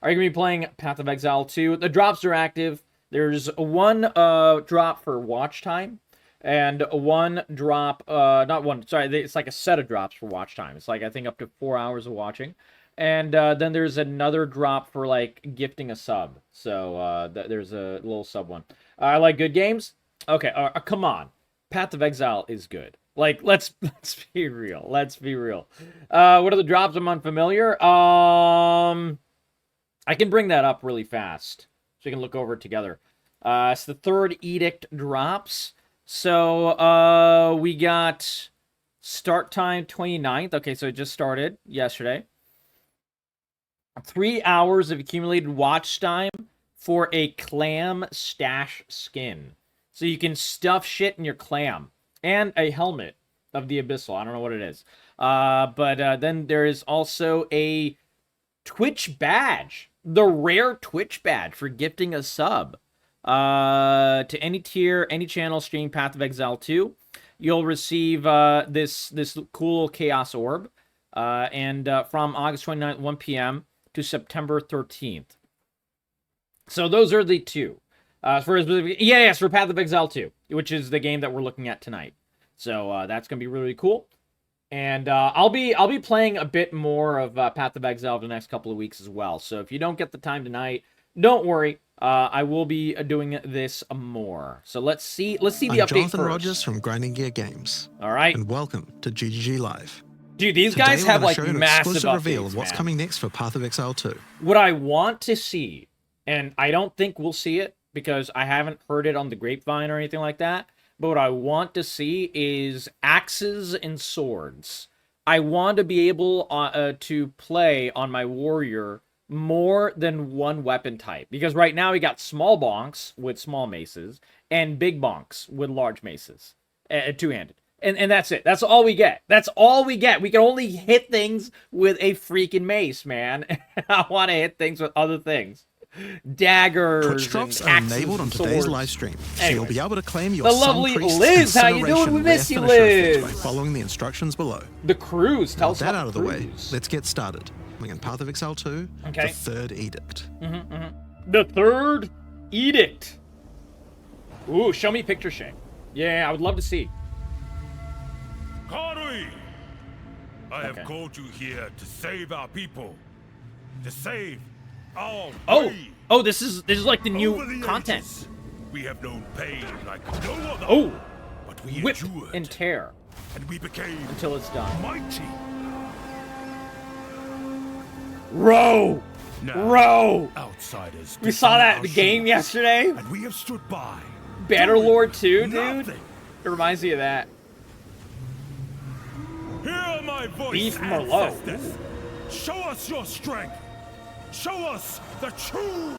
are you going to be playing Path of Exile 2? The drops are active. There's one drop for watch time, and one drop, not one, sorry, it's like a set of drops for watch time. It's like, I think, up to 4 hours of watching. And then there's another drop for, like, gifting a sub. So there's a little sub one. I like good games. Okay, come on. Path of Exile is good. Like, let's be real. Let's be real. What are the drops? I'm unfamiliar. I can bring that up really fast, so we can look over it together. It's the Third Edict drops. So we got start time 29th. Okay, so it just started yesterday. 3 hours of accumulated watch time for a clam stash skin. So you can stuff shit in your clam. And a helmet of the Abyssal. I don't know what it is. But then there is also a Twitch badge. The rare Twitch badge for gifting a sub. To any tier, any channel stream Path of Exile 2. You'll receive this cool Chaos Orb. And from August 29th, 1 p.m. to September 13th. So those are the two. For Path of Exile 2, which is the game that we're looking at tonight. So that's gonna be really cool. And I'll be playing a bit more of Path of Exile the next couple of weeks as well. So if you don't get the time tonight, don't worry. I will be doing this more. So let's see the update first. Jonathan Rogers from Grinding Gear Games. All right. And welcome to GGG Live. Dude, these guys have like massive exclusive reveal updates, of what's coming next for Path of Exile 2. What I want to see, and I don't think we'll see it because I haven't heard it on the grapevine or anything like that, but what I want to see is axes and swords. I want to be able to play on my warrior more than one weapon type, because right now we got small bonks with small maces and big bonks with large maces, two-handed. And that's it. That's all we get. That's all we get. We can only hit things with a freaking mace, man. I want to hit things with other things. Daggers. Twitch drops and are axes enabled on and today's swords. live stream, so Anyway, you'll be able to claim your the lovely Sun Priest Liz, how you doing? We Incineration miss you, rare finisher Liz. by following the instructions below. The cruise. Tell us With that about out of the way, let's get started. We're in Path of Exile 2, Okay. the Third Edict. The Third Edict. Ooh, show me picture Shay. Yeah, I would love to see. Karui! I have called you here to save our people. To save our way. Oh, this is like the new Over the content. ages, we have known pain like no other. Oh, but we whip endured, and tear and we became until it's done. mighty. Row! Now, Row! outsiders. We saw defend that in our the game shores, yesterday. and we have stood by. Bannerlord 2, dude. Nothing. It reminds me of that. Hear my voice, Beef Merlot. ancestors. Show us your strength. Show us the true.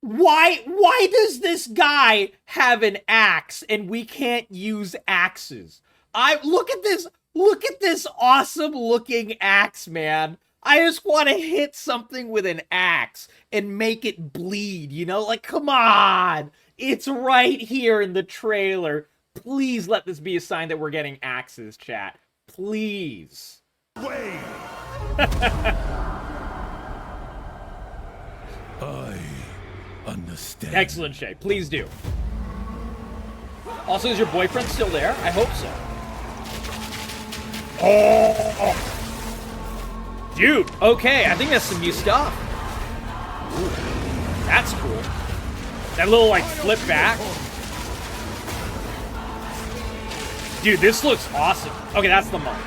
Why does this guy have an axe and we can't use axes? Look at this awesome looking axe, man. I just want to hit something with an axe and make it bleed, you know? Like, come on. It's right here in the trailer. Please let this be a sign that we're getting axes, chat. Please. Way. I understand. Excellent, Shay. Please do. Also, is your boyfriend still there? I hope so. Oh! Dude, okay. I think that's some new stuff. Ooh, that's cool. That little, like, flip back. Dude, this looks awesome. Okay, that's the monk.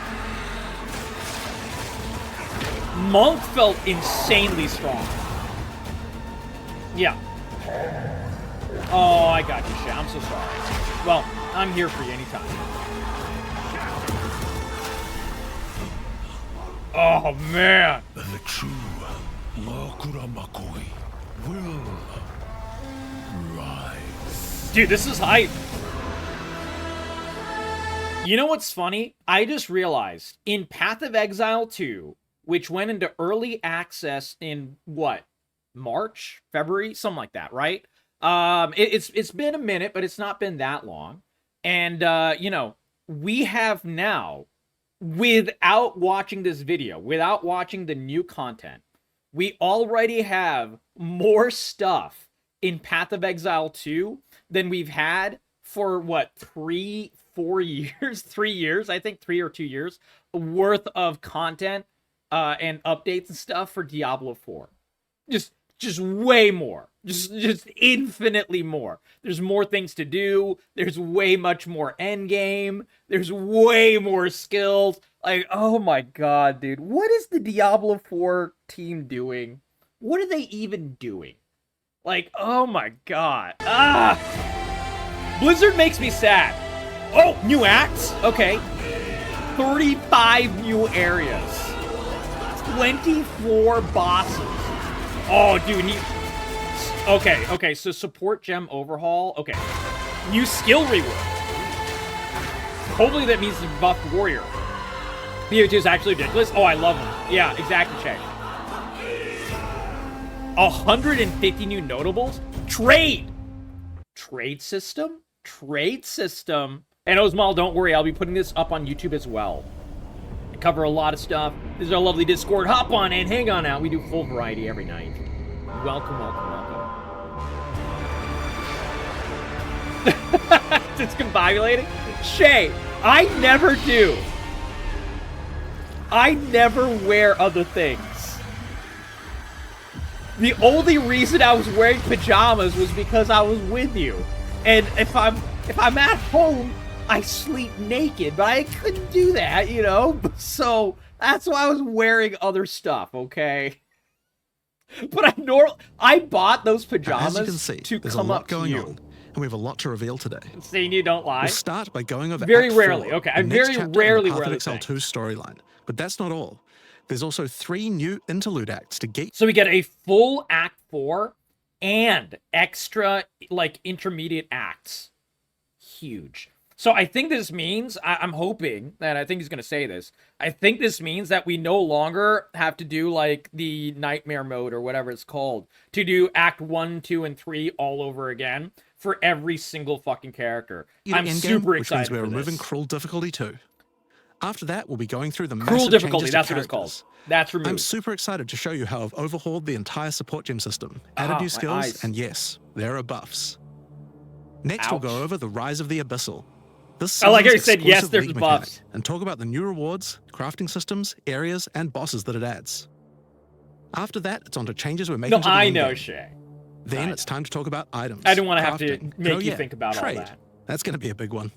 Monk felt insanely strong. Yeah. Oh, I got you, Shay. I'm so sorry. Well, I'm here for you anytime. Oh, man. The true Makuramakoi will rise. Dude, this is hype. You know what's funny? I just realized in Path of Exile 2, which went into early access in what? March, February, something like that, right? It's been a minute, but it's not been that long. And we have now, without watching this video, without watching the new content, we already have more stuff in Path of Exile 2 than we've had for, what, 4 years? 3 years, I think, 3 or 2 years worth of content and updates and stuff for Diablo 4. Just way more. Just infinitely more. There's more things to do. There's way much more endgame. There's way more skills. Like, oh my god, dude. What is the Diablo 4 team doing? What are they even doing? Like, oh my god. Blizzard makes me sad. Oh, new acts? Okay. 35 new areas. 24 bosses. Oh, dude, okay, so support gem overhaul. Okay. New skill reward. Hopefully that means the buffed warrior. PO2 is actually ridiculous. Oh, I love him. Yeah, exactly, check. 150 new notables. Trade system. And Osmal, don't worry, I'll be putting this up on YouTube as well. I cover a lot of stuff. This is our lovely Discord. Hop on and hang on out. We do full variety every night. Welcome. It's discombobulating. Shay, I never do. I never wear other things. The only reason I was wearing pajamas was because I was with you. And if I'm at home, I sleep naked, but I couldn't do that, you know? So that's why I was wearing other stuff, okay? But I bought those pajamas as you can see, to there's come a lot up to going you. on, and we have a lot to reveal today. Seeing you don't lie. We'll start by going over Very Act rarely. 4, Okay, the I next very chapter rarely in the Path wear of the Exile thing. 2 storyline. But that's not all. There's also 3 new interlude acts to get. So we get a full Act 4 and extra, like, intermediate acts. Huge. So I think this means, I'm hoping, and I think he's going to say this, I think this means that we no longer have to do, like, the Nightmare mode or whatever it's called, to do Act 1, 2, and 3 all over again for every single fucking character. I'm super excited which means we're for removing this. Cruel Difficulty too. After that, we'll be going through the Cruel massive Difficulty, changes that's to what it's called. characters. That's removed. I'm super excited to show you how I've overhauled the entire support gem system, added new my skills, eyes. and yes, there are buffs. Next, Ouch. we'll go over the Rise of the Abyssal. This I like how you season's said, yes, exclusive there's league mechanic, buffs. and talk about the new rewards, crafting systems, areas, and bosses that it adds. After that, it's on to changes we're making No, to the I endgame. know, Shay. Then I it's time to talk about items. I didn't want to have to crafting, make oh, you yeah, think about trade. all that. That's going to be a big one.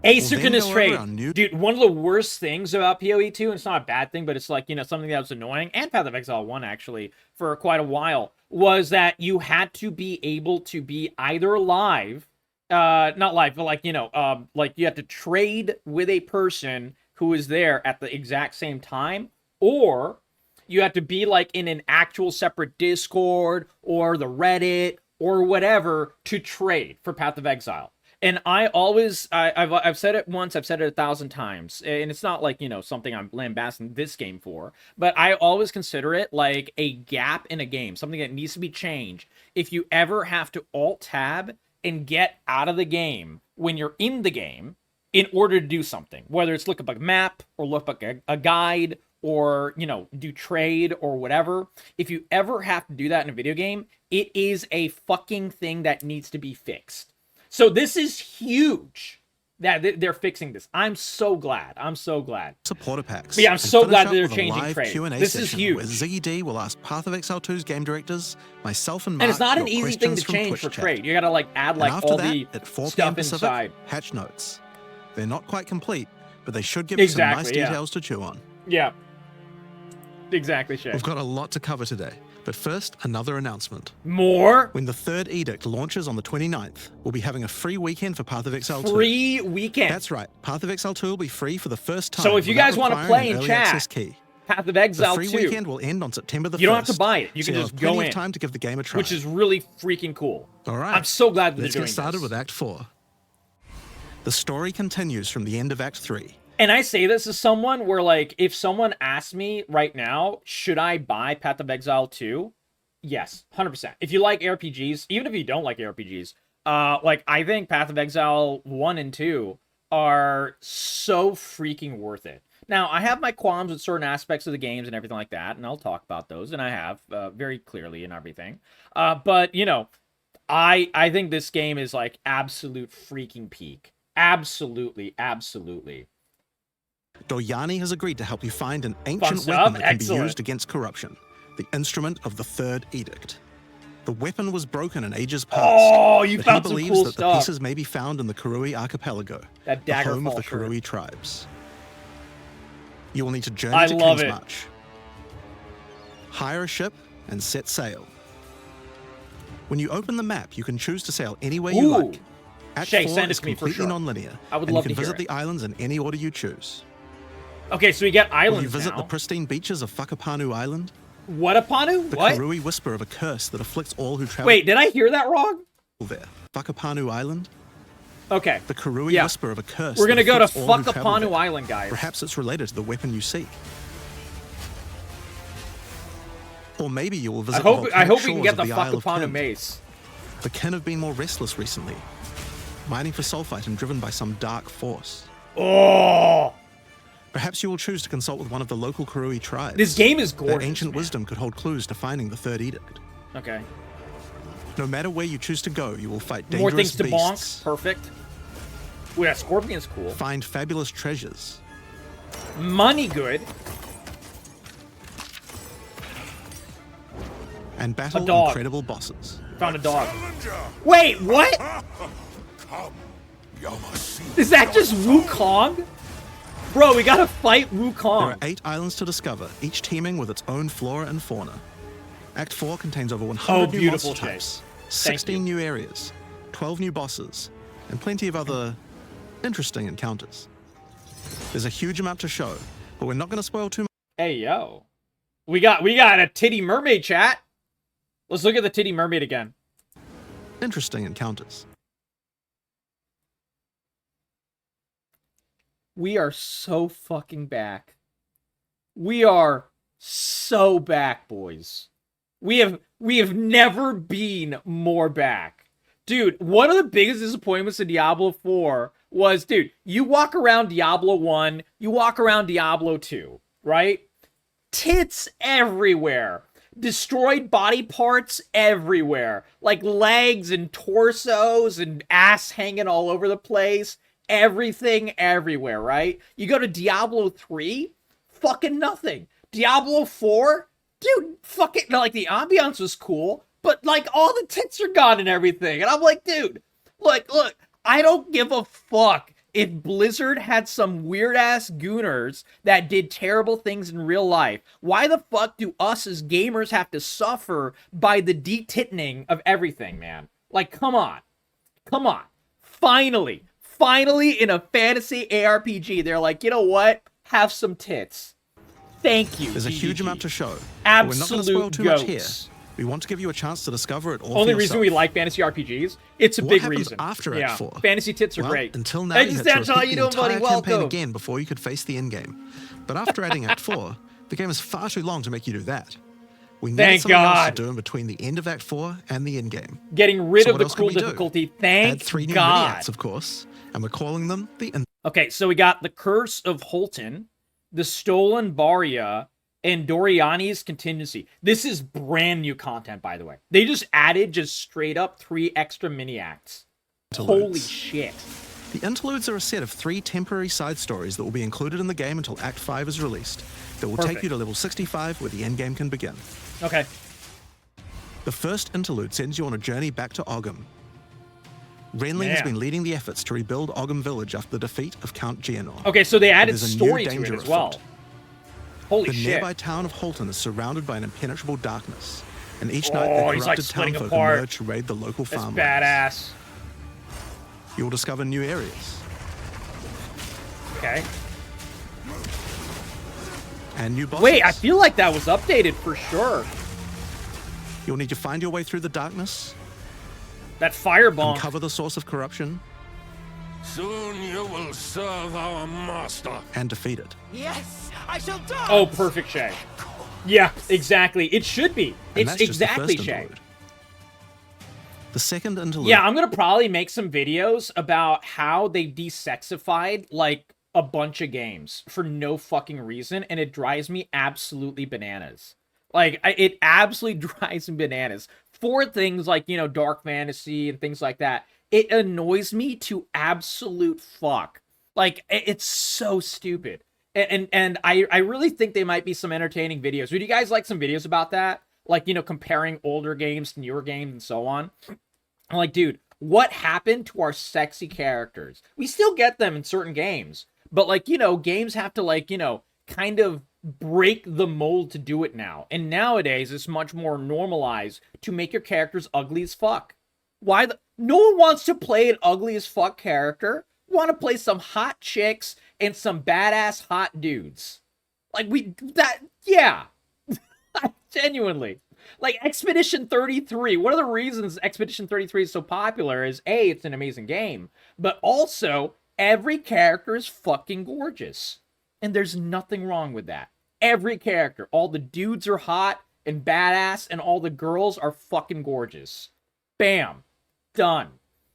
Asynchronous go over trade. our new- Dude, one of the worst things about PoE 2, and it's not a bad thing, but it's like, you know, something that was annoying, and Path of Exile 1 actually, for quite a while, was that you had to be able to be either live, not live, but like, you know, like you had to trade with a person who was there at the exact same time, or you had to be like in an actual separate Discord or the Reddit or whatever to trade for Path of Exile. And I always, I've said it once, I've said it 1,000 times, and it's not like, you know, something I'm lambasting this game for, but I always consider it like a gap in a game, something that needs to be changed. If you ever have to alt-tab and get out of the game when you're in the game in order to do something, whether it's look up a map or look up a guide or, you know, do trade or whatever, if you ever have to do that in a video game, it is a fucking thing that needs to be fixed. So this is huge that they're fixing this. I'm so glad. I'm so glad. Supporter packs. But yeah, I'm and so finish glad up that they're with a changing live trade. Q&A This is session huge. Where Ziggy D will ask Path of Exile 2's game directors, myself and Mark, And it's not an your easy thing questions to from change Twitch for chat. trade. You gotta like add And like after all that, the at 4 p.m. stuff Pacific, inside. patch notes. They're not quite complete, but they should give you some nice Exactly, yeah. details to chew on. Yeah. Exactly, Shay. We've got a lot to cover today, but first, another announcement. More When the Third Edict launches on the 29th, we'll be having a free weekend for Path of Exile 2. free weekend. That's right, Path of Exile 2 will be free for the first time. So if you without guys wanna requiring play an in early chat, access key. Path of The Exile free 2, weekend will end on September the 1st. You don't have to buy it. You so can you'll just have go plenty in. of time to give the game a try. which is really freaking cool. All right. I'm so glad that Let's they're get doing started this. with Act 4. The story continues from the end of Act 3. And I say this as someone where, like, if someone asked me right now, should I buy Path of Exile 2? Yes, 100%. If you like ARPGs, even if you don't like ARPGs, like, I think Path of Exile 1 and 2 are so freaking worth it. Now, I have my qualms with certain aspects of the games and everything like that, and I'll talk about those, and I have very clearly and everything. But, you know, I think this game is like absolute freaking peak. Absolutely, absolutely. Doryani has agreed to help you find an ancient Thumbs weapon up. that can Excellent. be used against corruption. The instrument of the Third Edict. The weapon was broken in ages past. Oh, you but found he some believes cool that stuff. the pieces may be found in the Karui archipelago, That the Daggerfall home of the shirt. Karui tribes. You will need to journey I to love King's it. March. Hire a ship and set sail. When you open the map, you can choose to sail anywhere you Ooh. like. Act Shay, 4 send it is to me for completely sure. non-linear, I would and love you to can hear visit it. the islands in any order you choose. Okay, so we get Will islands you visit now. the pristine beaches of Whakapanu Island? Whatapanu? The What? Karui whisper of a curse that afflicts all who travel Wait, did I hear that wrong? there. Whakapanu Island? Okay. The Karui Yeah. whisper of a curse We're that gonna go to afflicts all who travel Whakapanu there. Island, guys. Perhaps it's related to the weapon you seek. Or maybe you will visit I the hope volcanic we can shores get of the the Isle of Whakapanu Kin. mace. The Kin have been more restless recently, mining for sulfite and driven by some dark force. Oh, Perhaps you will choose to consult with one of the local Karui tribes. this game is Their gorgeous. ancient man. wisdom could hold clues to finding the Third Edict. Okay. No matter where you choose to go, you will fight dangerous More things to beasts, bonk. Perfect. Ooh, that scorpion's cool. find fabulous treasures, Money good. and battle dog. incredible bosses. Found a dog. Challenger! Wait, what? Come, Yamashita. Is that just Wukong? Bro, we gotta fight There are Wukong. 8 islands to discover, each teeming with its own flora and fauna. Act 4 contains over 100 new beautiful monster Shay. types, Thank 16 you. new areas, 12 new bosses, and plenty of other interesting encounters. There's a huge amount to show, but we're not going to spoil too much. Hey, yo. We got a titty mermaid chat. Let's look at the titty mermaid again. Interesting encounters. We are so fucking back. We are so back, boys. We have never been more back. Dude, one of the biggest disappointments in Diablo 4 was, dude, you walk around Diablo 1, you walk around Diablo 2, right? Tits everywhere. Destroyed body parts everywhere. Like legs and torsos and ass hanging all over the place. Everything everywhere, right? You go to Diablo 3, fucking nothing. Diablo 4, dude, fucking, like, the ambiance was cool, but, like, all the tits are gone and everything. And I'm like, dude, look, I don't give a fuck if Blizzard had some weird-ass gooners that did terrible things in real life. Why the fuck do us as gamers have to suffer by the detitting of everything, man? Like, come on. Come on. Finally in a fantasy ARPG, they're like, you know what? Have some tits. Thank you. There's a huge GGG. amount to show. But we're not going to spoil Absolute too much here. goats. We want to give you a chance to discover it all Only for reason yourself. we like fantasy RPGs, it's a What big happens reason. after Act yeah, 4? fantasy tits are Well, great. until now, Hey, you had to Essential, how repeat you the doing, buddy? entire campaign Welcome. again before you could face the endgame. But after adding Act 4, the game is far too long to make you do that. We needed Thank something else God. to do in between the end of Act 4 and the endgame. Getting rid So of what the else can cruel we do? difficulty. Add Thank 3 new God. mini-acts, of course, and we're calling them the Okay, so we got the Curse of Holton, the Stolen Baria, and Doriani's Contingency. This is brand new content, by the way. They just added just straight up 3 extra mini acts. Holy interludes. shit. The interludes are a set of 3 temporary side stories that will be included in the game until Act 5 is released. That will Perfect. take you to level 65 where the endgame can begin. Okay. The first interlude sends you on a journey back to Ogham. Renly has Yeah. been leading the efforts to rebuild Ogham Village after the defeat of Count Geonor. Okay, so they added there's a new story to it danger as well. afoot. Holy The shit. nearby town of Holton is surrounded by an impenetrable darkness, and each night Oh, the he's, like, corrupted splitting townfolk apart. emerge to raid the local That's farmlands. badass. You'll discover new areas Okay. and new bosses. Wait, I feel like that was updated for sure. You'll need to find your way through the darkness, That fireball. uncover the source of corruption, Soon you will serve our master. and defeat it. Yes, I shall die. Oh, perfect, Shay. Yeah, exactly. It should be. And It's that's just the exactly first Shay. interlude. The second interlude. Yeah, I'm gonna probably make some videos about how they desexified like a bunch of games for no fucking reason, and it drives me absolutely bananas. Like, it absolutely drives me bananas. For things like, you know, dark fantasy and things like that, it annoys me to absolute fuck. Like, it's so stupid. And I really think they might be some entertaining videos. Would you guys like some videos about that? Like, you know, comparing older games to newer games and so on? I'm like, dude, what happened to our sexy characters? We still get them in certain games, but, like, you know, games have to, like, you know, kind of break the mold to do it now. And nowadays, it's much more normalized to make your characters ugly as fuck. Why no one wants to play an ugly as fuck character. We want to play some hot chicks and some badass hot dudes. Like, yeah. Genuinely. Like, Expedition 33, one of the reasons Expedition 33 is so popular is, A, it's an amazing game, but also, every character is fucking gorgeous. And there's nothing wrong with that. Every character. All the dudes are hot and badass, and all the girls are fucking gorgeous. Bam. Done.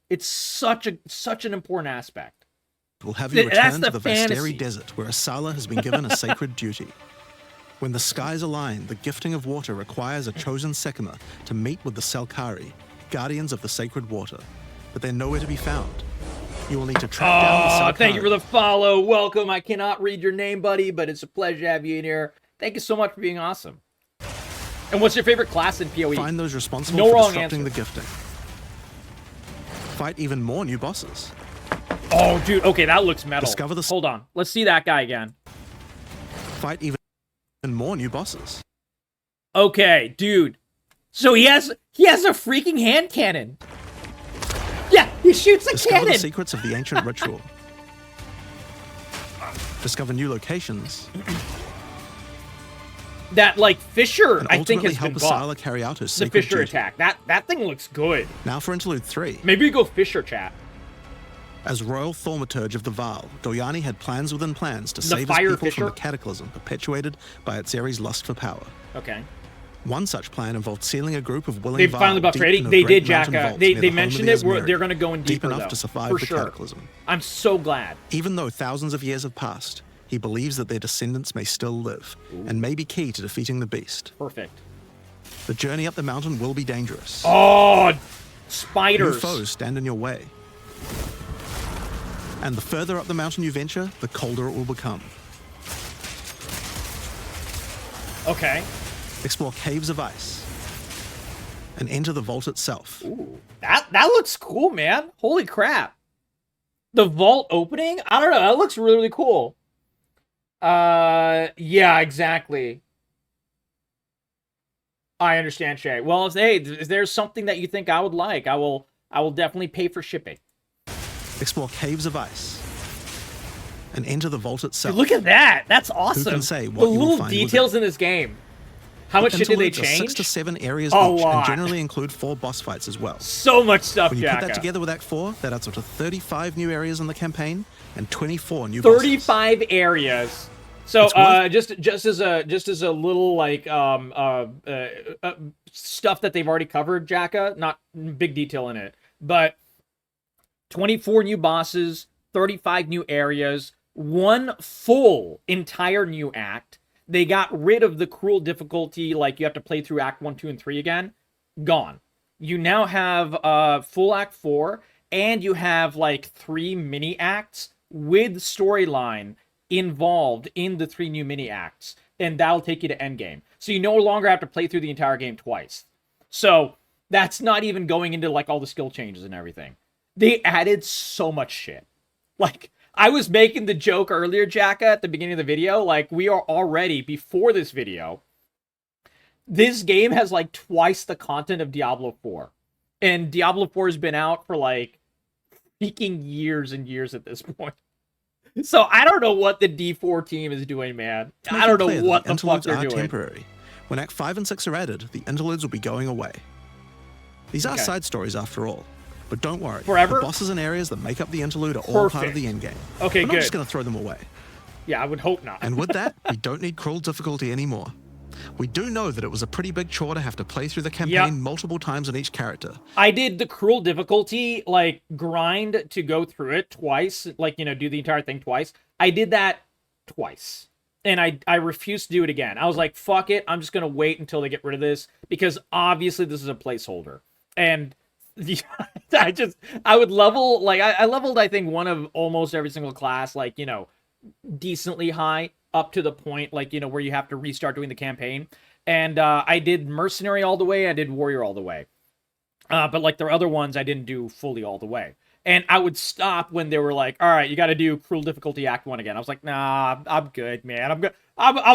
It's such an important aspect. We'll have you return to the fantasy. Vasteri Desert, where Asala has been given a sacred duty. When the skies align, the gifting of water requires a chosen Sekima to meet with the Selkari, guardians of the sacred water, but they're nowhere to be found. You will need to track down the Selkari. Thank you for the follow. Welcome. I cannot read your name, buddy, but it's a pleasure to have you in here. Thank you so much for being awesome. And what's your favorite class in PoE? Find those responsible No for wrong disrupting answer. the gifting. Fight even more new bosses. Oh, dude. Okay, that looks metal. Discover the... Hold on. Let's see that guy again. Fight even more new bosses. Okay, dude. So he has a freaking hand cannon. Yeah, he shoots a Discover cannon. the secrets of the ancient ritual. Discover new locations. That, like, Fisher, And I think, ultimately has been help buffed. Asala carry out his The sacred Fisher duty. attack. That thing looks good. Now for Interlude 3. Maybe we go Fisher chat. As Royal Thaumaturge of the Val, Doyani had plans within plans to save his Fire people Fisher? from the cataclysm perpetuated by Atzeri's lust for power. Okay. One such plan involved sealing a group of willing They Val finally buffed deep ready. in a They great did, mountain Jacka. vault They near the home of mentioned the it. Asmeri, They're going to go in deep deeper, enough though. to survive For the sure. cataclysm. I'm so glad. Even though thousands of years have passed, he believes that their descendants may still live and may be key to defeating the beast. Perfect. The journey up the mountain will be dangerous. Oh, New spiders. foes stand in your way. And the further up the mountain you venture, the colder it will become. Okay. Explore caves of ice and enter the vault itself. Ooh, that looks cool, man. Holy crap. The vault opening? I don't know. That looks really, really cool. Yeah, exactly. I understand, Shay. Well, if there's something that you think I would like, I will definitely pay for shipping. Explore caves of ice and enter the vault itself. Dude, look at that. That's awesome. can say what the you will little find details in this game. How much shit did they Interludes are change? 6 to 7 areas A each, lot. and generally include 4 boss fights as well. So much stuff, When you put Jacka. that together with Act 4, that adds up to 35 new areas in the campaign and 24 new bosses. 35 areas. So It's worth- just as a little like stuff that they've already covered, Jacka, not big detail in it, but 24 new bosses, 35 new areas, one full entire new act. They got rid of the cruel difficulty, like you have to play through Act 1, 2, and 3 again. Gone. You now have full Act 4, and you have like 3 mini acts with storyline involved in the 3 new mini acts, and that'll take you to endgame. So you no longer have to play through the entire game twice. So that's not even going into like all the skill changes and everything. They added so much shit. Like, I was making the joke earlier, Jacka, at the beginning of the video, like, we are already, before this video, this game has like twice the content of Diablo 4. And Diablo 4 has been out for like freaking years and years at this point. So I don't know what the D4 team is doing, man. I don't know what the fuck they're doing. Temporary. When Act 5 and 6 are added, the interludes will be going away. These are Okay. side stories after all. But don't worry, Forever? the bosses and areas that make up the interlude are all part of Perfect. the endgame. Okay, We're not good. just going to throw them away. Yeah, I would hope not. And with that, we don't need cruel difficulty anymore. We do know that it was a pretty big chore to have to play through the campaign Yep. multiple times on each character. I did the cruel difficulty, like, grind to go through it twice, like, you know, do the entire thing twice. I did that twice. And I refused to do it again. I was like, fuck it. I'm just going to wait until they get rid of this. Because obviously this is a placeholder. And I would level, like, I leveled, I think, one of almost every single class, like, you know, decently high up to the point, like, you know, where you have to restart doing the campaign. And I did Mercenary all the way. I did Warrior all the way. But, like, the other ones I didn't do fully all the way. And I would stop when they were like, all right, you got to do Cruel Difficulty Act 1 again. I was like, nah, I'm good, man. I'm going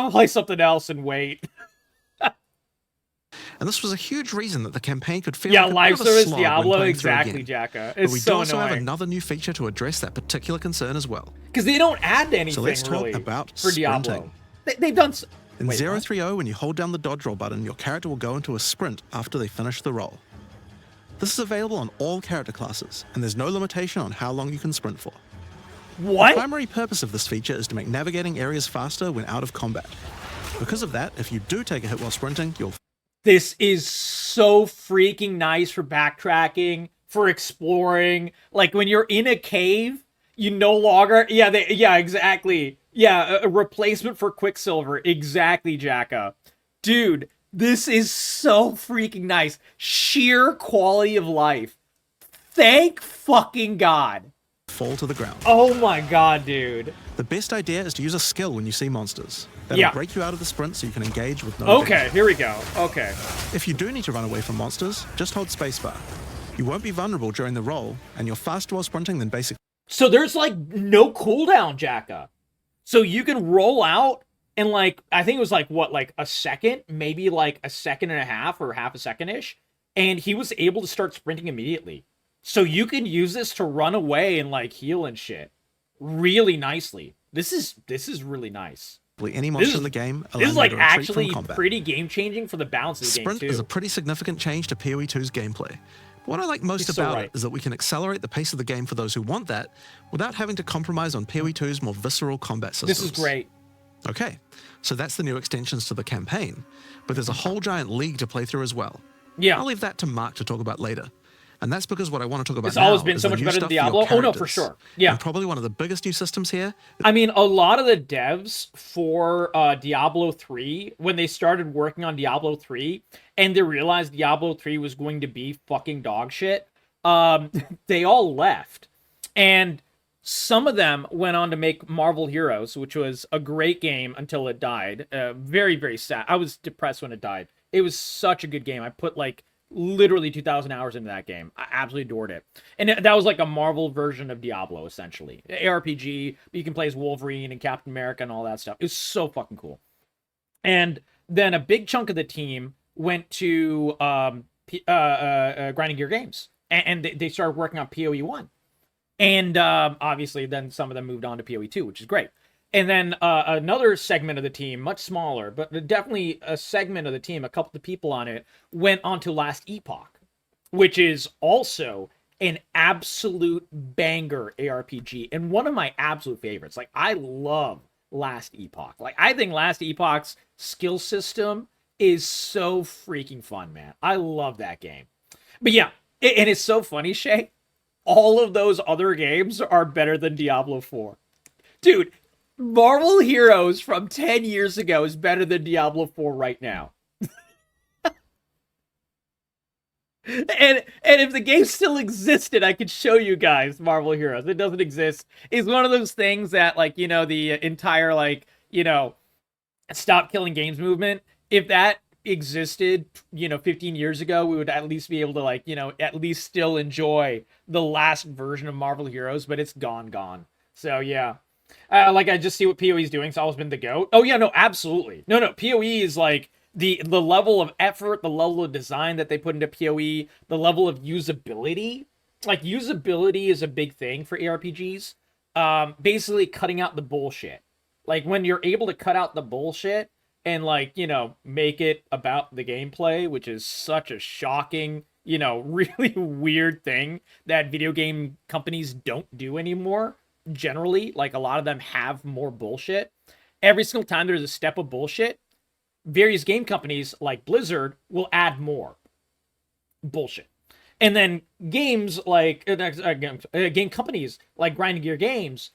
to play something else and wait. And this was a huge reason that the campaign could feel yeah, like a live bit of a service slog Diablo, when exactly, again. Jacka. But It's we so do also have annoying. another new feature to address that particular concern as well. Because they don't add anything, So let's talk really, about for Diablo. sprinting. They've done... In Wait, 030, when you hold down the dodge roll button, your character will go into a sprint after they finish the roll. This is available on all character classes, and there's no limitation on how long you can sprint for. What? The primary purpose of this feature is to make navigating areas faster when out of combat. Because of that, if you do take a hit while sprinting, you'll... This is so freaking nice for backtracking, for exploring. Like, when you're in a cave, you no longer... Yeah, exactly. Yeah, a replacement for Quicksilver. Exactly, Jacka. Dude, this is so freaking nice. Sheer quality of life. Thank fucking God. fall to the ground. Oh my God, dude. The best idea is to use a skill when you see monsters. That'll break you out of the sprint so you can engage with no Okay, danger. here we go. Okay. If you do need to run away from monsters, just hold spacebar. You won't be vulnerable during the roll, and you're faster while sprinting than basic. So there's like no cooldown, Jacka. So you can roll out in like, I think it was like, what, like a second? Maybe like a second and a half or half a second-ish. And he was able to start sprinting immediately. So you can use this to run away and like heal and shit. Really nicely. This is really nice. Any monster in the game. This is like allowing you to retreat actually from combat. pretty game-changing for the balance of the game, Sprint too. is a pretty significant change to PoE 2's gameplay. What I like most He's so about right. it is that we can accelerate the pace of the game for those who want that, without having to compromise on PoE 2's more visceral combat systems. This is great. Okay, so that's the new extensions to the campaign, but there's a whole giant league to play through as well. Yeah. I'll leave that to Mark to talk about later. And that's because what I want to talk about It's now always been is so the much new better than stuff for your Diablo. Oh, no, for characters. sure. Yeah. And probably one of the biggest new systems here. I mean, a lot of the devs for Diablo 3, when they started working on Diablo 3, and they realized Diablo 3 was going to be fucking dog shit, they all left. And some of them went on to make Marvel Heroes, which was a great game until it died. Very, very sad. I was depressed when it died. It was such a good game. I put like literally 2,000 hours into that game. I absolutely adored it. And that was like a Marvel version of Diablo, essentially. ARPG, but you can play as Wolverine and Captain America and all that stuff. It was so fucking cool. And then a big chunk of the team went to Grinding Gear Games. And they started working on PoE 1. And obviously then some of them moved on to PoE 2, which is great. And then another segment of the team, much smaller, but definitely a segment of the team, a couple of people on it, went on to Last Epoch, which is also an absolute banger ARPG and one of my absolute favorites. Like, I love Last Epoch. Like, I think Last Epoch's skill system is so freaking fun, man. I love that game. But yeah, and it's so funny, Shay. All of those other games are better than Diablo 4. Dude, Marvel Heroes from 10 years ago is better than Diablo 4 right now. and if the game still existed, I could show you guys Marvel Heroes. It doesn't exist. It's one of those things that, like, you know, the entire, like, you know, stop killing games movement, if that existed, you know, 15 years ago, we would at least be able to, like, you know, at least still enjoy the last version of Marvel Heroes, but it's gone. So, yeah. Like, I just see what PoE's doing. It's always been the GOAT. Oh, yeah, no, absolutely. No, PoE is, like, the level of effort, the level of design that they put into PoE, the level of usability. Like, usability is a big thing for ARPGs. Basically, cutting out the bullshit. Like, when you're able to cut out the bullshit and, like, you know, make it about the gameplay, which is such a shocking, you know, really weird thing that video game companies don't do anymore. Generally, like, a lot of them have more bullshit. Every single time there's a step of bullshit, various game companies like Blizzard will add more bullshit. And then games like game companies like Grinding Gear Games,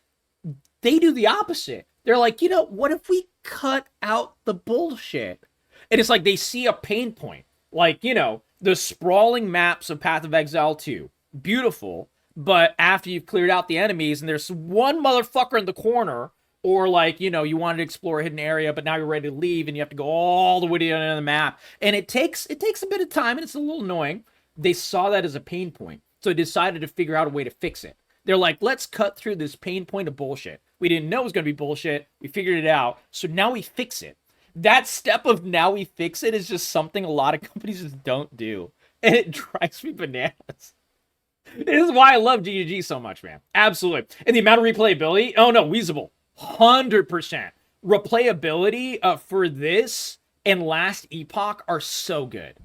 They do the opposite. They're like, you know, what if we cut out the bullshit? And it's like they see a pain point. Like, you know, the sprawling maps of Path of Exile 2. Beautiful. But after you've cleared out the enemies and there's one motherfucker in the corner, or like, you know, you wanted to explore a hidden area, but now you're ready to leave and you have to go all the way to the end of the map. And it takes a bit of time and it's a little annoying. They saw that as a pain point. So they decided to figure out a way to fix it. They're like, let's cut through this pain point of bullshit. We didn't know it was going to be bullshit. We figured it out. So now we fix it. That step of now we fix it is just something a lot of companies just don't do. And it drives me bananas. This is why I love GGG so much, man. Absolutely. And the amount of replayability, oh no, Weezable. 100%. Replayability for this and Last Epoch are so good.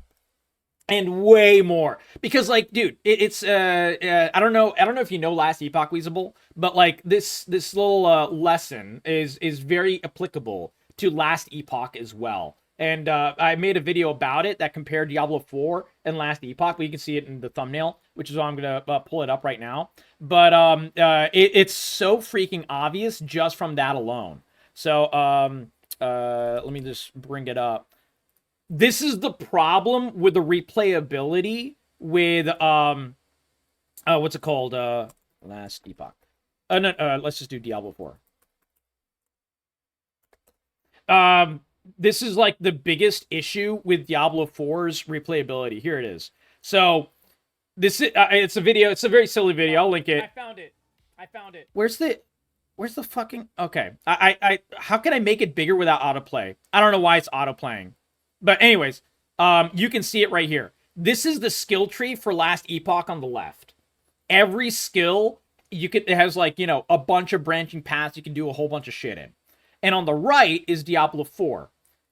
And way more. Because, like, dude, it's, I don't know if you know Last Epoch, Weezable, but, like, this little lesson is very applicable to Last Epoch as well. And I made a video about it that compared Diablo 4 and Last Epoch. But you can see it in the thumbnail, which is why I'm going to pull it up right now. But it's so freaking obvious just from that alone. So let me just bring it up. This is the problem with the replayability with, what's it called? Last Epoch. No, let's just do Diablo 4. This is like the biggest issue with Diablo 4's replayability. Here it is. So this is it's a video. It's a very silly video. I'll link it. I found it. Where's the fucking? Okay. How can I make it bigger without autoplay? I don't know why it's autoplaying. But anyways, you can see it right here. This is the skill tree for Last Epoch on the left. Every skill it has like, you know, a bunch of branching paths you can do a whole bunch of shit in. And on the right is Diablo 4.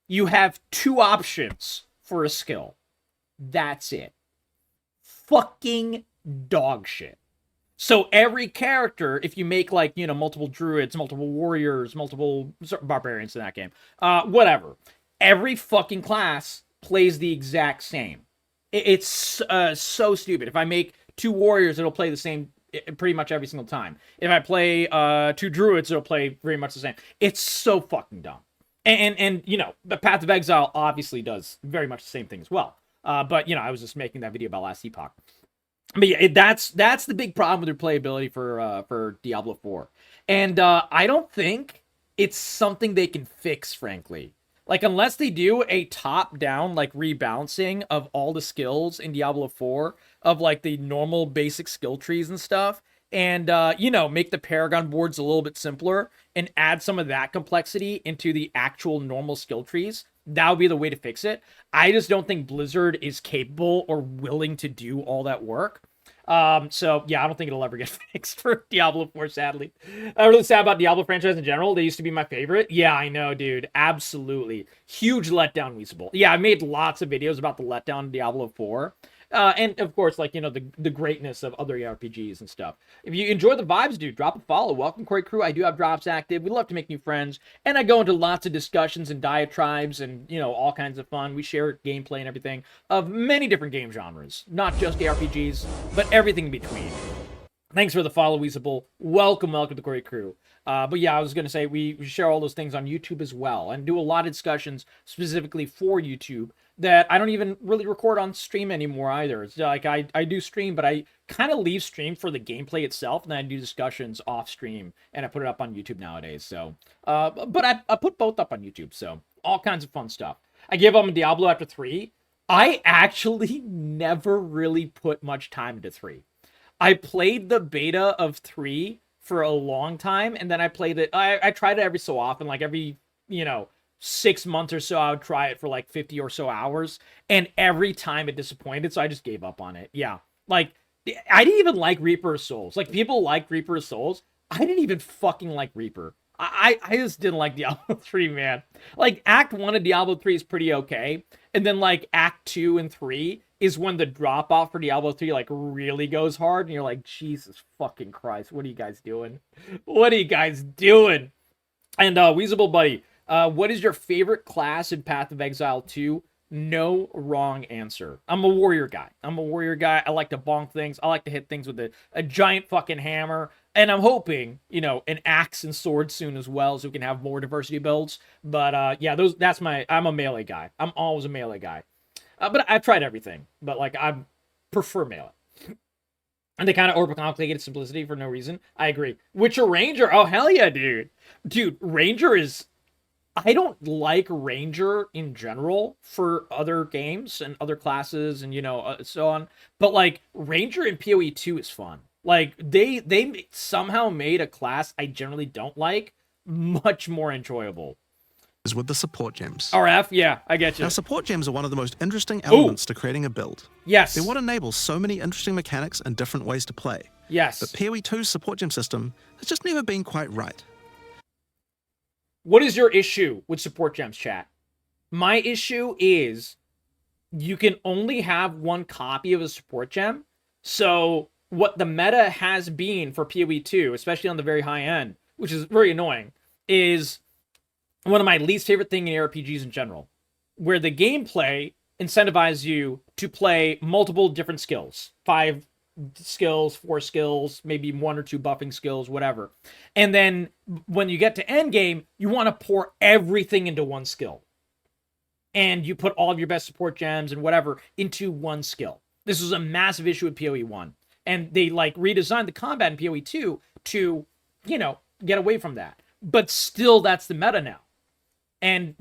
You have 2 options for a skill. That's it. Fucking dog shit. So every character, if you make like, you know, multiple druids, multiple warriors, multiple barbarians in that game, whatever. Every fucking class plays the exact same. It's so stupid. If I make 2 warriors, it'll play the same pretty much every single time. If I play 2 druids, it'll play very much the same. It's so fucking dumb. And you know, the Path of Exile obviously does very much the same thing as well. But you know, I was just making that video about Last Epoch. But yeah, that's the big problem with replayability for Diablo 4. And I don't think it's something they can fix, frankly. Like, unless they do a top-down, like, rebalancing of all the skills in Diablo 4, of, like, the normal basic skill trees and stuff, and, you know, make the Paragon boards a little bit simpler, and add some of that complexity into the actual normal skill trees, that would be the way to fix it. I just don't think Blizzard is capable or willing to do all that work. So yeah, I don't think it'll ever get fixed for Diablo 4, sadly. I'm really sad about Diablo franchise in general. They used to be my favorite. Yeah, I know, dude. Absolutely. Huge letdown, Weezable. Yeah, I made lots of videos about the letdown in Diablo 4. And of course, like, you know, the greatness of other ARPGs and stuff. If you enjoy the vibes, dude, drop a follow. Welcome, Corey Crew. I do have drops active. We love to make new friends. And I go into lots of discussions and diatribes and, you know, all kinds of fun. We share gameplay and everything of many different game genres. Not just ARPGs, but everything in between. Thanks for the follow, Weezable. Welcome to the Corey Crew. But yeah, I was going to say we share all those things on YouTube as well and do a lot of discussions specifically for YouTube that I don't even really record on stream anymore either. It's like I do stream, but I kind of leave stream for the gameplay itself, and then I do discussions off stream, and I put it up on YouTube nowadays. So, but I put both up on YouTube, so all kinds of fun stuff. I gave up on Diablo after 3. I actually never really put much time into 3. I played the beta of 3 for a long time, and then I played it. I tried it every so often, like every, you know, 6 months or so. I would try it for like 50 or so hours, and every time it disappointed, so I just gave up on it. Yeah, like I didn't even like Reaper of Souls. Like, people like Reaper of Souls. I didn't even fucking like Reaper. I just didn't like Diablo 3, man. Like, Act 1 of Diablo 3 is pretty okay, and then like Act 2 and 3 is when the drop off for Diablo 3 like really goes hard, and you're like, Jesus fucking Christ, what are you guys doing? What are you guys doing? And Weezable Buddy, what is your favorite class in Path of Exile 2? No wrong answer. I'm a warrior guy. I like to bonk things. I like to hit things with a giant fucking hammer. And I'm hoping, you know, an axe and sword soon as well, so we can have more diversity builds. But yeah, I'm a melee guy. I'm always a melee guy. But I've tried everything. But like, I prefer melee. And they kind of overcomplicated simplicity for no reason. I agree. Witcher Ranger, oh hell yeah, dude. Dude, Ranger is... I don't like Ranger in general for other games and other classes and, you know, so on. But, like, Ranger in PoE 2 is fun. Like, they somehow made a class I generally don't like much more enjoyable. Is with the support gems. RF, yeah, I get you. Now, support gems are one of the most interesting elements to creating a build. Yes. They're what enables so many interesting mechanics and different ways to play. Yes. But PoE 2's support gem system has just never been quite right. What is your issue with support gems, chat? My issue is you can only have one copy of a support gem. So what the meta has been for PoE 2, especially on the very high end, which is very annoying, is one of my least favorite things in ARPGs in general, where the gameplay incentivizes you to play multiple different skills. 5 skills, 4 skills, maybe 1 or 2 buffing skills, whatever. And then when you get to endgame, you want to pour everything into one skill. And you put all of your best support gems and whatever into one skill. This was a massive issue with PoE 1. And they like redesigned the combat in PoE 2 to, you know, get away from that. But still, that's the meta now. And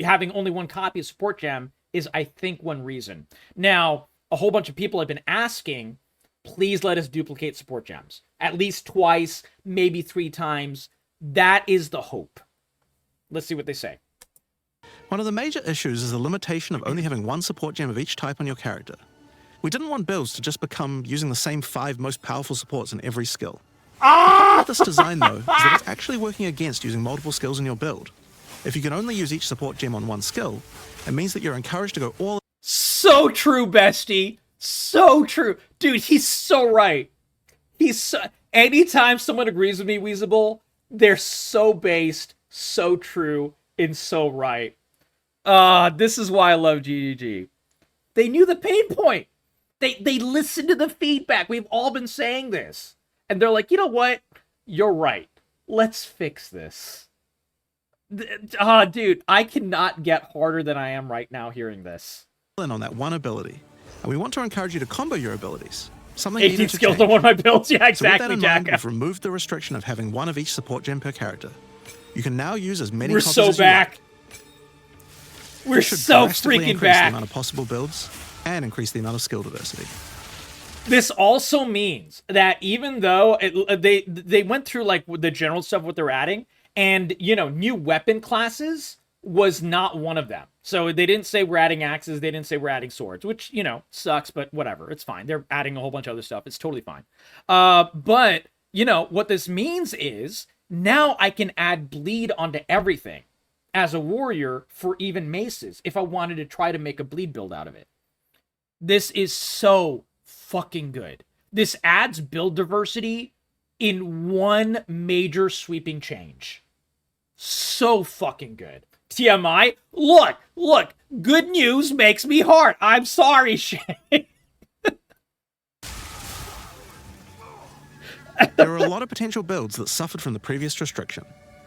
having only one copy of support gem is, I think, one reason. Now, a whole bunch of people have been asking, please let us duplicate support gems. At least twice, maybe 3 times. That is the hope. Let's see what they say. One of the major issues is the limitation of only having one support gem of each type on your character. We didn't want builds to just become using the same 5 most powerful supports in every skill. The problem with this design, though, is that it's actually working against using multiple skills in your build. If you can only use each support gem on one skill, it means that you're encouraged to go all... So true, bestie. So true. Dude, he's so right. Anytime someone agrees with me, Weezable, they're so based, so true, and so right. This is why I love GGG. They knew the pain point. They listened to the feedback. We've all been saying this. And they're like, you know what? You're right. Let's fix this. Dude, I cannot get harder than I am right now hearing this. ...on that one ability. And we want to encourage you to combo your abilities. Something 18 skills on one of my builds. Yeah, exactly, so with that in Jack. mind, we've removed the restriction of having one of each support gem per character. You can now use as many We're copies so as you back. like. We're This should so drastically freaking increase back. the amount of possible builds and increase the amount of skill diversity. This also means that even though they went through like the general stuff, what they're adding, and you know, new weapon classes was not one of them. So they didn't say we're adding axes, they didn't say we're adding swords, which, you know, sucks, but whatever, it's fine. They're adding a whole bunch of other stuff. It's totally fine. But you know what this means is now I can add bleed onto everything as a warrior for even maces if I wanted to try to make a bleed build out of it. This is so fucking good. This adds build diversity in one major sweeping change. So fucking good. TMI, look, good news makes me hard. I'm sorry, Shane. There are a lot of potential builds that suffered from the previous restriction.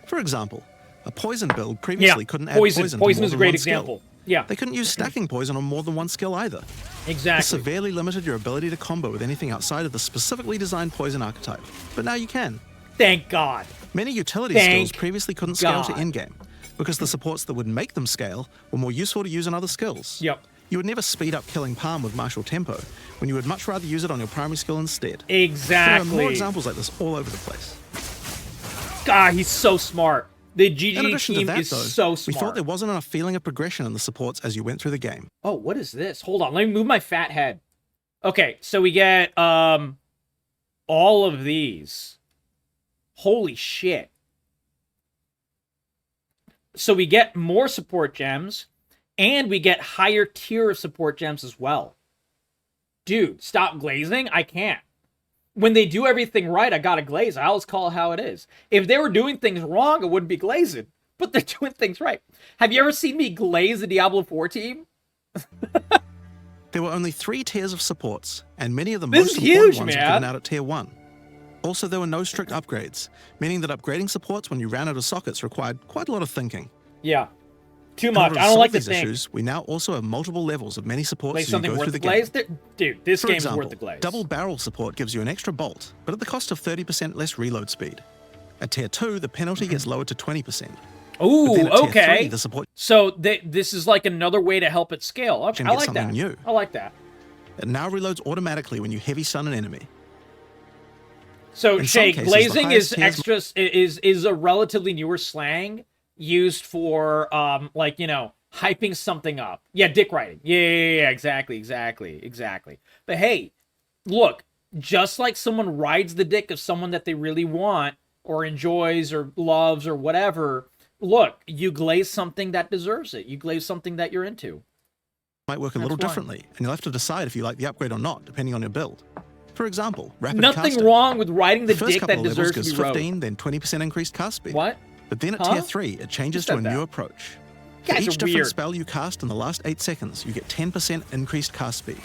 For example, a poison build previously couldn't add poison to more is a than great one example. skill. Yeah. They couldn't use stacking poison on more than one skill either. Exactly. This severely limited your ability to combo with anything outside of the specifically designed poison archetype. But now you can. Thank God. Many utility Thank skills previously couldn't scale to God. endgame because the supports that would make them scale were more useful to use in other skills. Yep. You would never speed up killing Palm with martial tempo when you would much rather use it on your primary skill instead. Exactly. There are more examples like this all over the place. God, he's so smart. The In GG addition team to that, is though, so smart. we thought there wasn't enough feeling of progression in the supports as you went through the game. Oh, what is this? Hold on, let me move my fat head. Okay, so we get all of these. Holy shit. So we get more support gems, and we get higher tier of support gems as well. Dude, stop glazing? I can't. When they do everything right, I gotta glaze. I always call it how it is. If they were doing things wrong, I wouldn't be glazing. But they're doing things right. Have you ever seen me glaze the Diablo 4 team? There were only 3 tiers of supports, and many of the This most is important huge, ones man. were given out at tier 1. Also, there were no strict upgrades, meaning that upgrading supports when you ran out of sockets required quite a lot of thinking. Yeah. Too In much. order to I don't solve like the these thing. issues, we now also have multiple levels of many supports Glaze as you something go worth through the the game. glaze? Dude, this For game's example, worth the glaze. double barrel support gives you an extra bolt, but at the cost of 30% less reload speed. At tier 2, the penalty gets lowered to 20%. Ooh, But then at tier okay. 3, the support So this is like another way to help it scale. Okay, can I get like something that. new. I like that. It now reloads automatically when you heavy stun an enemy. So In some Shay, cases, the glazing is highest tiers extra is a relatively newer slang used for like, you know, hyping something up. Yeah, dick riding. Yeah, exactly. But hey, look, just like someone rides the dick of someone that they really want or enjoys or loves or whatever, look, you glaze something that deserves it. You glaze something that you're into. might work a little differently, and you'll have to decide if you like the upgrade or not, depending on your build. For example, rapid Nothing casting. wrong with riding the The first dick couple that of levels deserves to gives be rode. 15, then 20% increased cast speed. What? But then at Huh? tier 3, it changes Who to a said that? new approach. You For guys each are different weird. spell you cast in the last 8 seconds, you get 10% increased cast speed,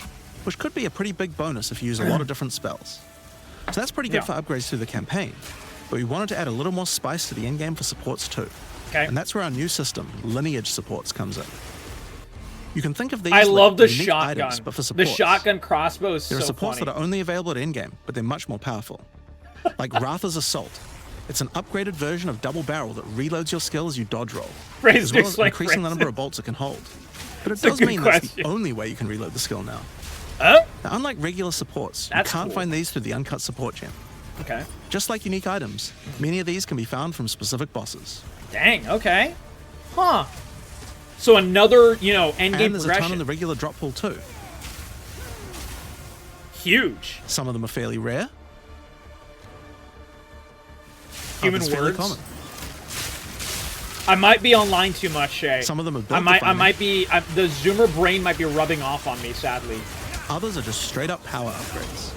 which could be a pretty big bonus if you use a lot of different spells. So that's pretty good for upgrades through the campaign, but we wanted to add a little more spice to the endgame for supports too. Okay. And that's where our new system, lineage supports, comes in. You can think of these I like love the unique shotgun. items, but for The supports. shotgun crossbow is There so are supports funny. that are only available at endgame, but they're much more powerful. Like Ratha's Assault. It's an upgraded version of double barrel that reloads your skill as you dodge roll, Phrase as to well as explain increasing the phrase. number of bolts it can hold. But it a does good mean that's the question. only way you can reload the skill now. Oh, Now, unlike regular supports, That's you can't cool. find these through the uncut support gem. okay. Just like unique items, many of these can be found from specific bosses. Dang, okay. Huh. So another, you know, endgame And there's a ton in progression. the regular drop pool too. Huge. Some of them are fairly rare. Human others fairly words. common. I might be online too much, Shay. Some of them are I built might be, the Zoomer brain might be rubbing off on me, sadly. Others are just straight up power upgrades.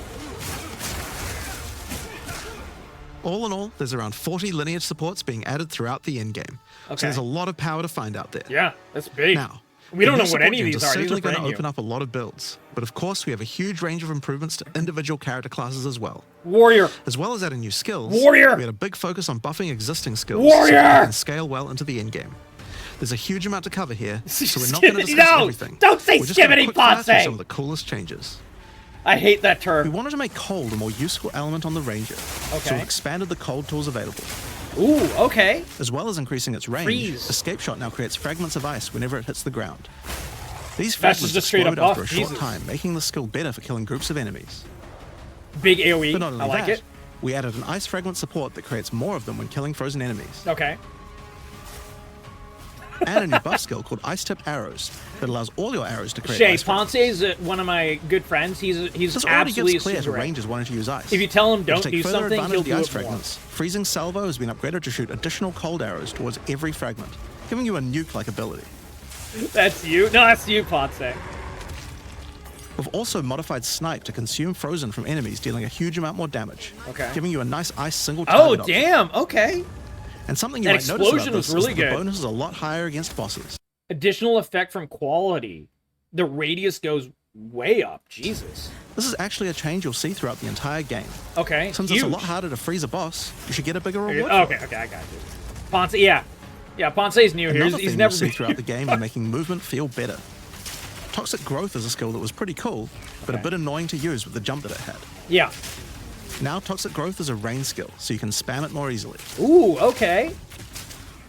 All in all, there's around 40 lineage supports being added throughout the endgame. Okay. So there's a lot of power to find out there. Yeah, that's big. Now, we don't the know new what support any of gens these are. These certainly are going to brand open new. up a lot of builds, but of course we have a huge range of improvements to individual character classes as well. Warrior. As well as adding new skills, Warrior! we had a big focus on buffing existing skills Warrior! so that they can scale well into the endgame. There's a huge amount to cover here, so we're not going to discuss No! everything. Don't say We're just gonna skibbity quick fire through potsy! some of the coolest changes. I hate that We term. wanted to make cold a more useful element on the Ranger, so Okay. we expanded the cold tools available. Ooh, okay. As well as increasing its range, Freeze. Escape Shot now creates fragments of ice whenever it hits the ground. These That's fragments just a straight up explode after buff, a short Jesus. time, making the skill better for killing groups of enemies. Big AoE. But not only I like that, it. we added an ice fragment support that creates more of them when killing frozen enemies. Okay. And a new buff skill called Ice Tip Arrows that allows all your arrows to create Shay, ice fragments. Ponce is one of my good friends. He's This already absolutely gets a clear to super rat. rangers wanting to use ice. If you tell him To don't take do further something, advantage he'll of the do ice it more. fragments, Freezing Salvo has been upgraded to shoot additional cold arrows towards every fragment, giving you a nuke-like ability. That's you? No, that's you, Ponce. We've also modified Snipe to consume frozen from enemies, dealing a huge amount more damage, Okay. giving you a nice ice single Oh, target option. damn. Okay. And something you That might notice explosion about was this really is that good. the bonus is a lot higher against bosses. Additional effect from quality. The radius goes way up. Jesus. This is actually a change you'll see throughout the entire game. Okay. Since huge. it's a lot harder to freeze a boss, you should get a bigger reward. Okay, okay, I got you. Ponce, yeah. Yeah, Ponce is new here. Another He's thing never you'll see been throughout the game is making movement feel better. Toxic Growth is a skill that was pretty cool, but a Okay. bit annoying to use with the jump that it had. Yeah. Now Toxic Growth is a range skill, so you can spam it more easily. Ooh, okay.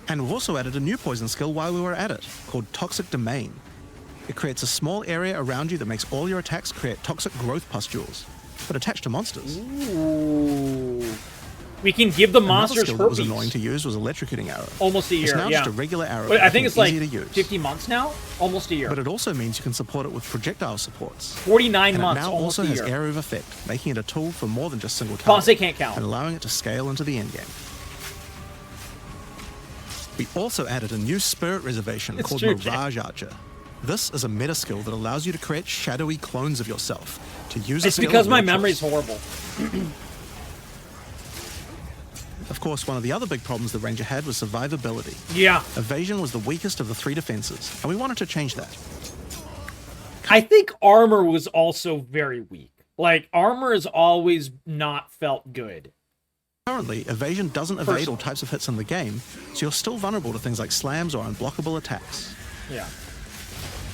And we've also added a new poison skill while we were at it, called Toxic Domain. It creates a small area around you that makes all your attacks create toxic growth pustules, but attached to monsters. Ooh. We can give the Another monsters skill that was herpes. annoying to use was Electrocuting Arrow. Almost a year, It's now yeah. just a regular arrow, But I think making it's it like easier to use. 50 months now? Almost a year. But it also means you can support it with projectile supports. 49 And months, it now almost also a has year. area of effect, making it a tool for more than just single Ponce target, can't count. and allowing it to scale into the endgame. We also added a new spirit reservation It's called true, Mirage Archer. This is a meta skill that allows you to create shadowy clones of yourself to use a It's skill because of my your memory's choice. horrible. Of course, one of the other big problems the Ranger had was survivability. Yeah. Evasion was the weakest of the 3 defenses, and we wanted to change that. I think armor was also very weak. Like, armor has always not felt good. Currently, evasion doesn't evade all types of hits in the game, so you're still vulnerable to things like slams or unblockable attacks. Yeah.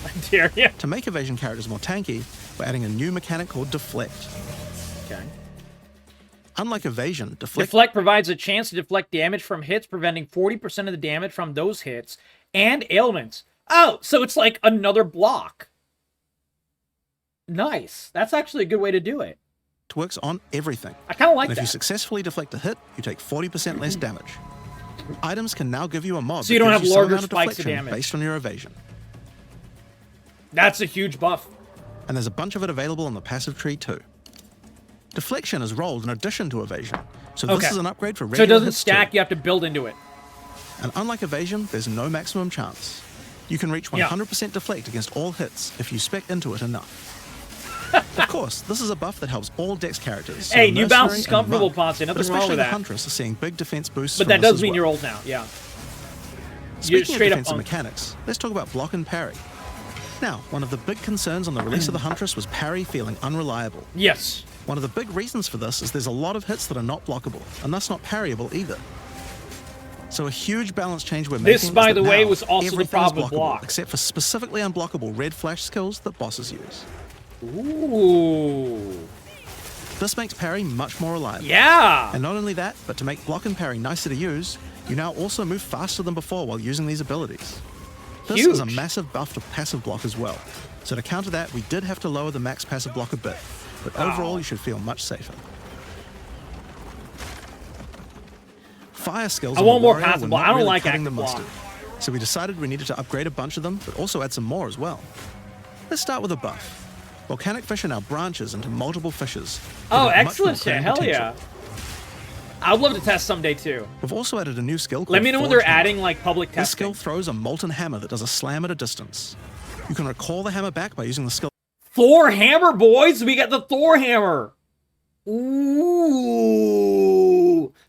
I dare you. To make evasion characters more tanky, we're adding a new mechanic called Deflect. Okay. Unlike evasion, Deflect provides a chance to deflect damage from hits, preventing 40% of the damage from those hits and ailments. Oh, so it's like another block. Nice. That's actually a good way to do it. works on everything. I kind of like and if that. you successfully deflect a hit, you take 40% less damage. Items can now give you a mod so you that don't gives have you some larger amount of spikes of deflection damage. based on your evasion. That's a huge buff. And there's a bunch of it available on the passive tree too. Deflection is rolled in addition to evasion, so this is an upgrade for So regular it doesn't hits stack, too. you have to build into it. And unlike evasion, there's no maximum chance. You can reach 100% deflect against all hits if you spec into it enough. Of course, this is a buff that helps all Dex characters. So Hey, new bounce Mercenary is and comfortable, Monk, Ponce. but Nothing wrong especially with the that. Huntress are seeing big defense boosts But from that this does as mean well. you're old now, yeah. Speaking of straight up defensive on- mechanics, let's talk about block and parry. Now, one of the big concerns on the release of the Huntress was parry feeling unreliable. Yes. One of the big reasons for this is there's a lot of hits that are not blockable, and thus not parryable either. So a huge balance change we're making This, is by that the way, now was also the everything is problem with blockable, block. except for specifically unblockable red flash skills that bosses use. Ooh. This makes parry much more reliable. Yeah. And not only that, but to make block and parry nicer to use, you now also move faster than before while using these abilities. This is a Huge. massive buff to passive block as well. So to counter that, we did have to lower the max passive block a bit, but overall you should feel much safer. Fire skills I on want the more warrior passive were block. not I don't really like cutting active the block. mustard. So we decided we needed to upgrade a bunch of them, but also add some more as well. Let's start with a buff. Volcanic fish are now branches into multiple fishes. Oh, with much more excellent shit. clan Hell potential. yeah. I would love to test someday too. We've also added a new skill called Let me know when Forge they're Hammer. adding like public This skill testing. throws a molten hammer that does a slam at a distance. You can recall the hammer back by using the skill Thor hammer, boys. We got the Thor hammer. Ooh.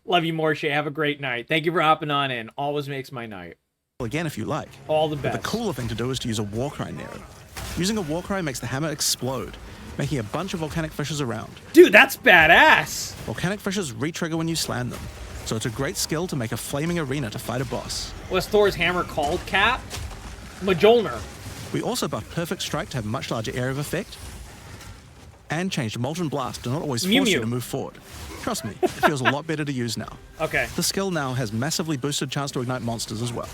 Love you, Morshe. Have a great night. Thank you for hopping on in. Always makes my night. again if you like. All the But best. the cooler thing to do is to use a Warcry near it. Using a Warcry makes the hammer explode, making a bunch of volcanic fishes around. Dude, that's badass. Volcanic fishes re-trigger when you slam them, so it's a great skill to make a flaming arena to fight a boss. What's Thor's hammer called, Cap? Mjolnir. We also buffed Perfect Strike to have a much larger area of effect, and changed Molten Blast to not always force Mew you Mew. to move forward. Trust me, it feels a lot better to use now. Okay. The skill now has massively boosted chance to ignite monsters as well.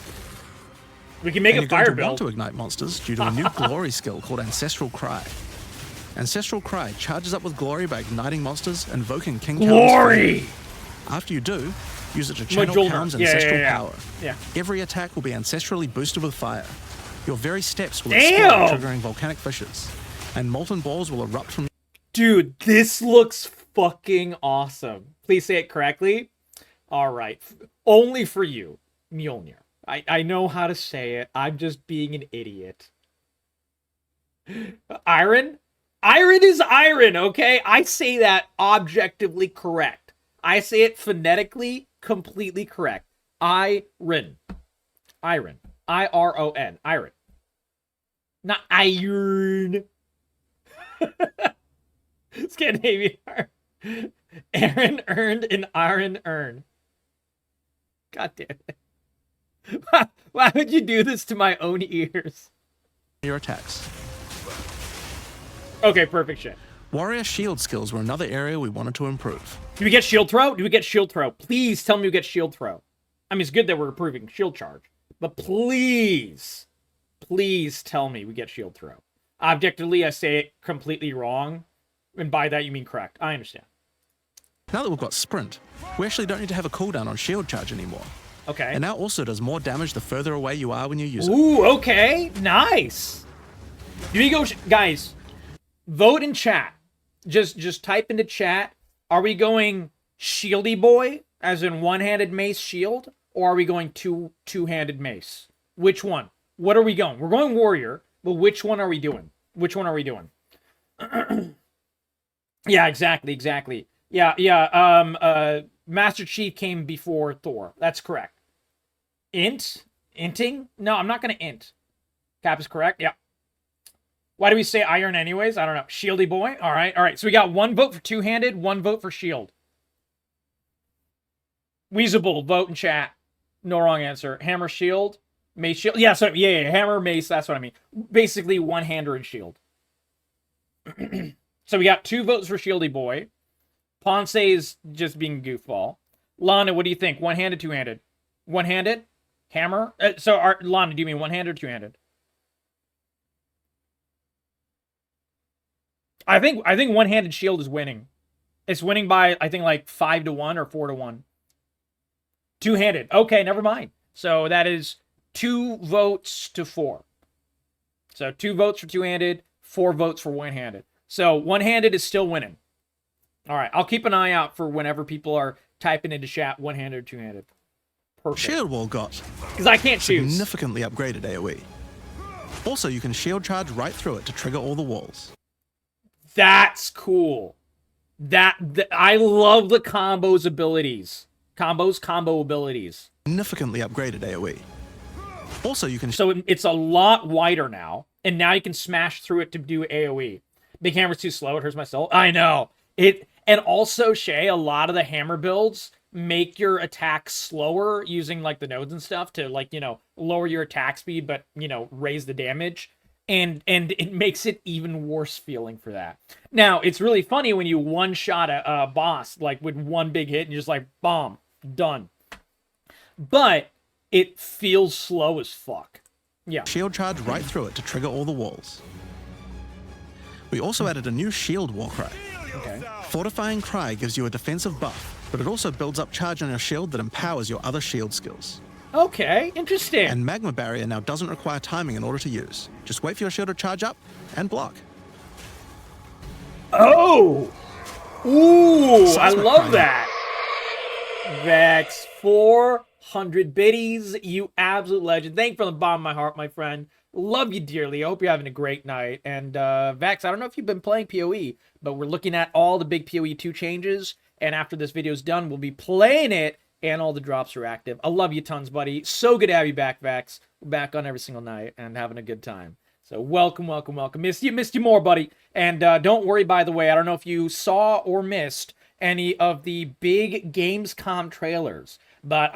We can make And a you're going fire to want build. to ignite monsters due to a new glory skill called Ancestral Cry. Ancestral Cry charges up with glory by igniting monsters, invoking King Cowl's Glory! flame. After you do, use it to channel Mjolnir. Cowl's Yeah, ancestral yeah. power. Yeah. Every attack will be ancestrally boosted with fire. Your very steps will Damn! explode, triggering volcanic fishes, and molten balls will erupt from. Dude, this looks fucking awesome. Please say it correctly. All right. Only for you, Mjolnir. I know how to say it. I'm just being an idiot. Iron? Iron is iron, okay? I say that objectively correct. I say it phonetically completely correct. Iron. Iron. I-R-O-N. Iron. Not iron. Scandinavian. Aaron earned an iron urn. God damn it. Why would you do this to my own ears? your attacks. Okay, perfect shit. Warrior shield skills were another area we wanted to improve. Do we get shield throw? Do we get shield throw? Please tell me we get shield throw. I mean, it's good that we're improving shield charge, but please, please tell me we get shield throw. Objectively, I say it completely wrong, and by that you mean correct. I understand. Now that we've got sprint, we actually don't need to have a cooldown on shield charge anymore. Okay. And now also does more damage the further away you are when you use it. Ooh, okay. Nice. Do we go, guys, vote in chat. Just type into chat. Are we going shieldy boy, as in one-handed mace shield, or are we going two-handed mace? Which one? What are we going? We're going warrior, but which one are we doing? Which one are we doing? Yeah, exactly. Yeah. Master Chief came before Thor. That's correct. Inting? No, I'm not going to int. Cap is correct. Yeah. Why do we say iron anyways? I don't know. Shieldy boy. All right. So we got one vote for two-handed, one vote for shield. Weezable, vote in chat. No wrong answer. Hammer, shield, mace, shield. Yeah, so yeah, hammer, mace. That's what I mean. Basically, one-hander and shield. So we got 2 votes for Shieldy Boy. Ponce is just being goofball. Lana, what do you think? One-handed, two-handed? One-handed? Hammer? Lana, do you mean one-handed or two-handed? I think one-handed shield is winning. It's winning by, I think, like 5-1 or 4-1. Two-handed. Okay, never mind. So that is 2 votes to 4. So 2 votes for two-handed, 4 votes for one-handed. So one-handed is still winning. All right, I'll keep an eye out for whenever people are typing into chat one-handed or two-handed. Perfect. Shield Wall got because I can't choose. Significantly upgraded AoE. Also, you can shield charge right through it to trigger all the walls. That's cool. I love the combo abilities. Significantly upgraded AoE. Also, you can... So it's a lot wider now, and now you can smash through it to do AoE. Big hammer's too slow, it hurts my soul. I know. And also, Shay, a lot of the hammer builds make your attack slower using, like, the nodes and stuff to, like, you know, lower your attack speed, but, you know, raise the damage. And it makes it even worse feeling for that. Now, it's really funny when you one-shot a boss, like, with one big hit, and you're just like, bomb, done. But it feels slow as fuck. Yeah. Shield charge right through it to trigger all the walls. We also added a new shield war cry. Okay. Fortifying Cry gives you a defensive buff, but it also builds up charge on your shield that empowers your other shield skills. Okay, interesting. And Magma Barrier now doesn't require timing in order to use. Just wait for your shield to charge up and block. Oh! Ooh, I love that. Vex, 400 biddies, you absolute legend. Thank you from the bottom of my heart, my friend. Love you dearly. I hope you're having a great night. And Vex, I don't know if you've been playing PoE, but we're looking at all the big PoE 2 changes. And after this video's done, we'll be playing it, and all the drops are active. I love you tons, buddy. So good to have you back, Vex. We're back on every single night and having a good time. So welcome, welcome, welcome. Missed you more, buddy. And don't worry, by the way, I don't know if you saw or missed any of the big Gamescom trailers, but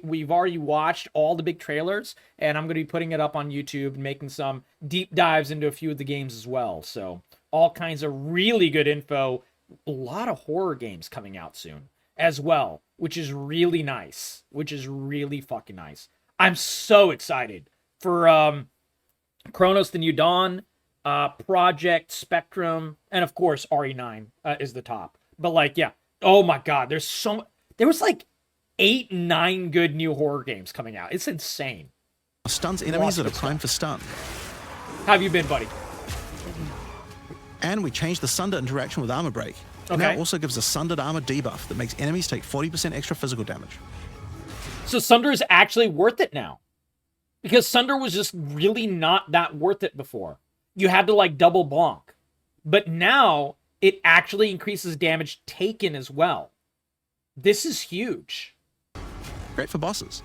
we've already watched all the big trailers, and I'm going to be putting it up on YouTube and making some deep dives into a few of the games as well. So all kinds of really good info. A lot of horror games coming out soon as well, which is really nice, which is really fucking nice. I'm so excited for Chronos: The New Dawn, Project Spectrum, and of course RE9 is the top. But like, yeah, oh my god, there was like 8, 9 good new horror games coming out. It's insane. Stuns enemies that are primed for stun. How have you been, buddy? And we changed the Sunder interaction with Armor Break. It now also gives a Sundered Armor debuff that makes enemies take 40% extra physical damage. So Sunder is actually worth it now. Because Sunder was just really not that worth it before. You had to like double bonk. But now it actually increases damage taken as well. This is huge. Great for bosses.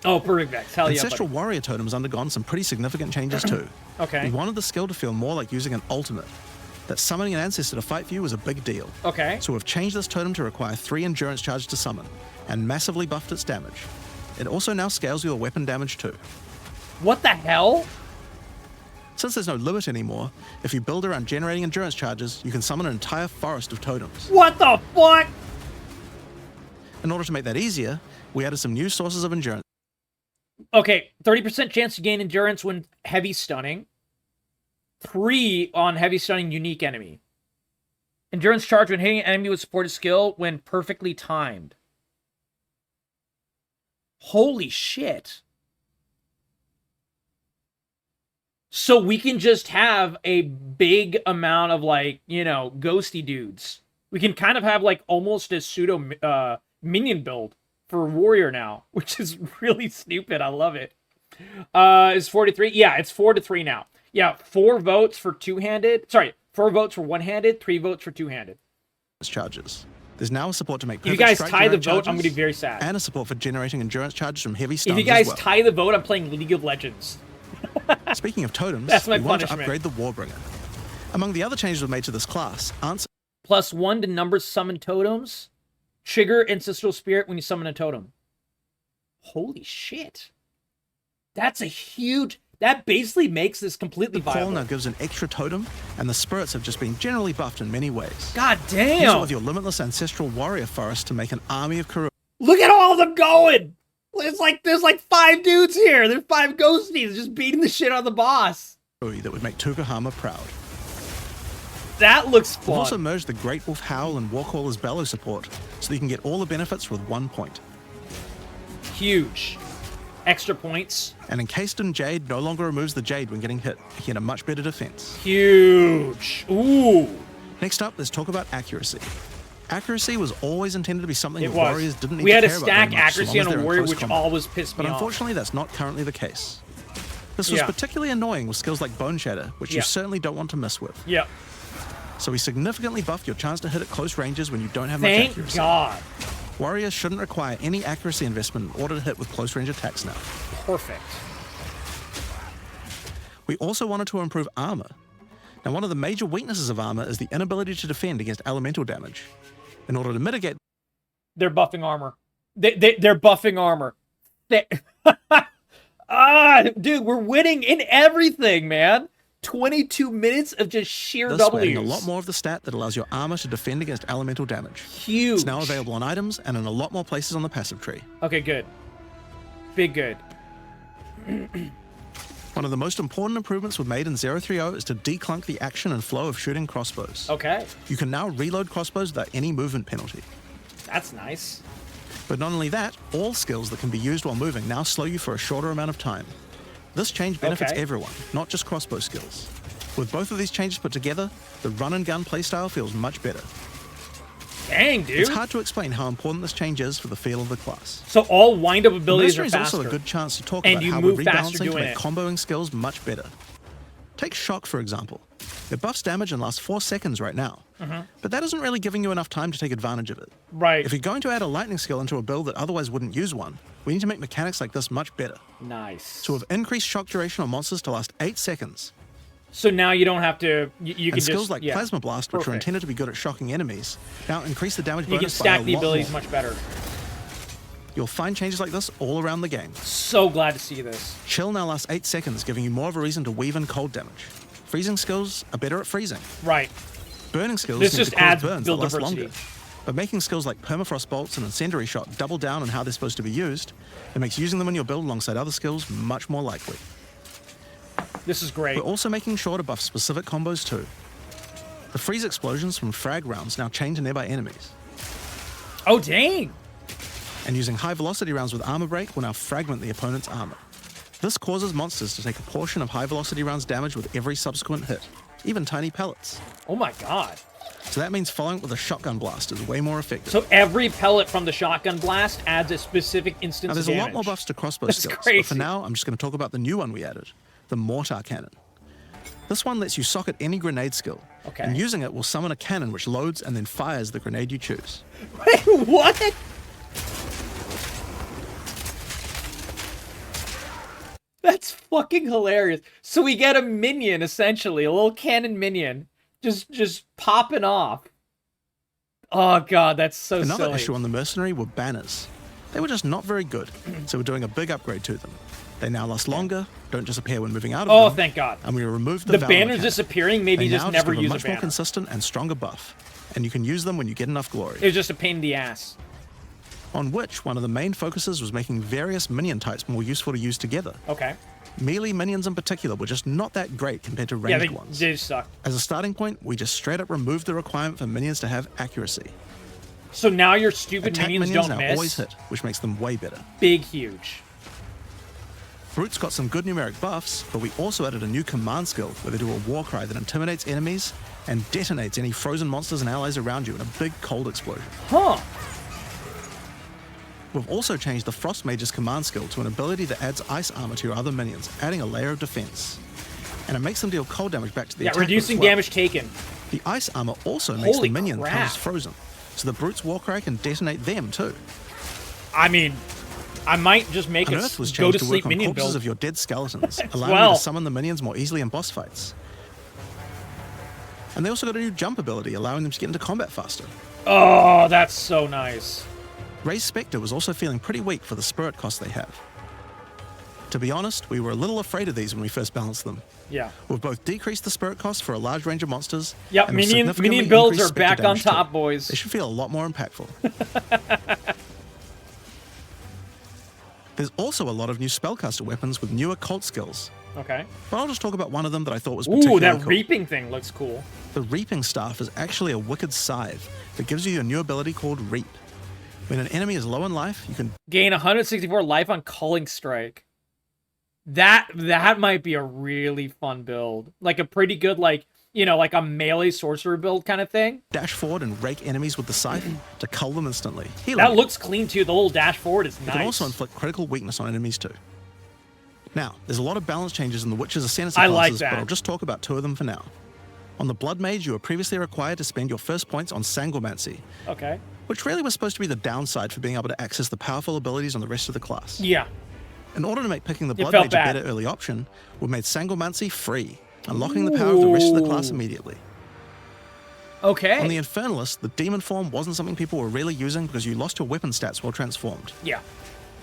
Oh, perfect, Vex. Hell yeah, Ancestral Warrior Totem's undergone some pretty significant changes too. Okay. We wanted the skill to feel more like using an ultimate. That summoning an ancestor to fight for you was a big deal. Okay. So we've changed this totem to require 3 endurance charge to summon, and massively buffed its damage. It also now scales your weapon damage too. What the hell? Since there's no limit anymore, if you build around generating endurance charges, you can summon an entire forest of totems. What the fuck? In order to make that easier, we added some new sources of endurance. Okay, 30% chance to gain endurance when heavy stunning. 3 on heavy stunning unique enemy. Endurance charge when hitting an enemy with supported skill when perfectly timed. Holy shit. So we can just have a big amount of, like, you know, ghosty dudes. We can kind of have, like, almost a pseudo minion build for Warrior now, which is really stupid. I love it. Is 4-3? Yeah, it's 4-3 now. Yeah, 4 votes for two-handed. Sorry, 4 votes for one-handed, 3 votes for two-handed. Charges. There's now a support to make if you guys tie the vote, I'm going to be very sad. And a support for generating endurance charges from heavy stuns. If you guys tie the vote, I'm playing League of Legends. Speaking of totems, that's my we want to upgrade the Warbringer. Among the other changes we've made to this class, +1 to numbers summoned totems. Trigger Ancestral Spirit when you summon a totem. Holy shit. That's a huge... That basically makes this completely The call viable. now gives an extra totem, and the spirits have just been generally buffed in many ways. God Use it damn. with your limitless ancestral warrior forest to make an army of Karoo. Look at all of them going. There's like 5 dudes here. There's 5 ghosties just beating the shit out of the boss. That would make Tukahama proud. That looks We've fun. also merged the Great Wolf Howl and Warcaller's Bellow support, so that you can get all the benefits with 1 point. Huge. Extra points. And Encased in Jade no longer removes the Jade when getting hit, making a much better defense. Huge. Ooh. Next up, let's talk about accuracy. Accuracy was always intended to be something It that was. warriors didn't need We to had to care about stack very much, so accuracy long as on a they're in warrior, close which combat. always pissed me But off. unfortunately, that's not currently the case. This was Yeah. particularly annoying with skills like Bone Shatter, which Yeah. you certainly don't want to mess with. Yep. So we significantly buffed your chance to hit at close ranges when you don't have much Thank accuracy. God. Warriors shouldn't require any accuracy investment in order to hit with close range attacks now. Perfect. We also wanted to improve armor. Now, one of the major weaknesses of armor is the inability to defend against elemental damage. In order to mitigate, They're buffing armor. They're buffing armor. Dude, we're winning in everything, man. 22 minutes of just sheer this W's. way, adding a lot more of the stat that allows your armor to defend against elemental damage. Huge. It's now available on items and in a lot more places on the passive tree. Okay, good. Big good. One of the most important improvements we've made in 030 is to declunk the action and flow of shooting crossbows. Okay. You can now reload crossbows without any movement penalty. That's nice. But not only that, all skills that can be used while moving now slow you for a shorter amount of time. This change benefits Okay. everyone, not just crossbow skills. With both of these changes put together, the run and gun playstyle feels much better. Dang, dude. It's hard to explain how important this change is for the feel of the class. So all wind-up The abilities are Mercenary is faster. also a good chance to talk And about you how move we're faster rebalancing to doing make it. comboing skills much better. Take Shock, for example. It buffs damage and lasts 4 seconds right now. But that isn't really giving you enough time to take advantage of it. Right. If you're going to add a lightning skill into a build that otherwise wouldn't use one, we need to make mechanics like this much better. Nice. So we've increased shock duration on monsters to last 8 seconds. So now you don't have to... You can And skills just... like yeah. Plasma Blast, which are Perfect. intended to be good at shocking enemies, now increase the damage You can bonus by a stack the lot abilities more. much better. You'll find changes like this all around the game. So glad to see this. Chill now lasts 8 seconds, giving you more of a reason to weave in cold damage. Freezing skills are better at freezing. Right. Burning skills This seem just to cause adds burns build that last diversity. longer. But making skills like Permafrost Bolts and Incendiary Shot double down on how they're supposed to be used, it makes using them in your build alongside other skills much more likely. This is great. We're also making sure to buff specific combos too. The freeze explosions from frag rounds now chain to nearby enemies. Oh, dang. And using high velocity rounds with armor break will now fragment the opponent's armor. This causes monsters to take a portion of high velocity rounds damage with every subsequent hit, even tiny pellets. Oh, my God. So that means following it with a shotgun blast is way more effective. So every pellet from the shotgun blast adds a specific instance Now of there's damage. a lot more buffs to crossbow That's skills, crazy. but for now I'm just going to talk about the new one we added, the Mortar Cannon. This one lets you socket any grenade skill, Okay. and using it will summon a cannon which loads and then fires the grenade you choose. Wait, what? That's fucking hilarious. So we get a minion, essentially, a little cannon minion, just popping off. Oh god, that's so Another silly. issue on the Mercenary were banners. They were just not very good, so we're doing a big upgrade to them. They now last longer, don't disappear when moving out of Oh, them, thank God. and we removed The the Valor banners mechanic. disappearing made me They just now never give a use a much more banner. consistent and stronger buff, and you can use them when you get enough glory. It was just a pain in the ass. On which, one of the main focuses was making various minion types more useful to use together. Okay. Melee minions in particular were just not that great compared to Yeah, ranged they ones. did suck. As a starting point, we just straight up removed the requirement for minions to have accuracy. So now your stupid Attack minions minions don't now miss. always hit, which makes them way better. Big, huge. Brutes got some good numeric buffs, but we also added a new command skill where they do a war cry that intimidates enemies and detonates any frozen monsters and allies around you in a big cold explosion. Huh. We've also changed the Frost Mage's command skill to an ability that adds ice armor to your other minions, adding a layer of defense. And it makes them deal cold damage back to the Yeah, attacker reducing as well. damage taken. The ice armor also makes Holy the minion crap. count as frozen, so the Brute's war cry can detonate them too. I mean, I might just make An a Earth was go to changed to sleep work on minion corpses build. of your dead skeletons, allowing well. you to summon the minions more easily in boss fights. And they also got a new jump ability, allowing them to get into combat faster. Oh, that's so nice. Ray's Spectre was also feeling pretty weak for the spirit cost they have. To be honest, we were a little afraid of these when we first balanced them. Yeah. We've both decreased the spirit cost for a large range of monsters. Yep, and we've minion significantly builds increased are back Spectre on damage too. top, boys. They should feel a lot more impactful. There's also a lot of new spellcaster weapons with newer cult skills. Okay. But I'll just talk about one of them that I thought was particularly Ooh, that cool. reaping thing looks cool. The Reaping Staff is actually a wicked scythe that gives you a new ability called Reap. When an enemy is low in life, you can Gain 164 life on Culling Strike. That might be a really fun build. Like a pretty good, like, you know, like a melee sorcerer build kind of thing. dash forward and rake enemies with the scythe to cull them instantly. That looks clean too. The little dash forward is It nice. can also inflict critical weakness on enemies too. Now, there's a lot of balance changes in the Witcher's Ascendancy I classes, like that. but I'll just talk about 2 of them for now. On the Blood Mage, you were previously required to spend your first points on Sanguimancy, Okay. which really was supposed to be the downside for being able to access the powerful abilities on the rest of the class. Yeah. In order to make picking the It Blood felt Mage bad. a better early option, we made Sanguimancy free, unlocking the power of the rest of the class Ooh. immediately. Okay. On the Infernalist, the Demon form wasn't something people were really using because you lost your weapon stats while transformed. Yeah.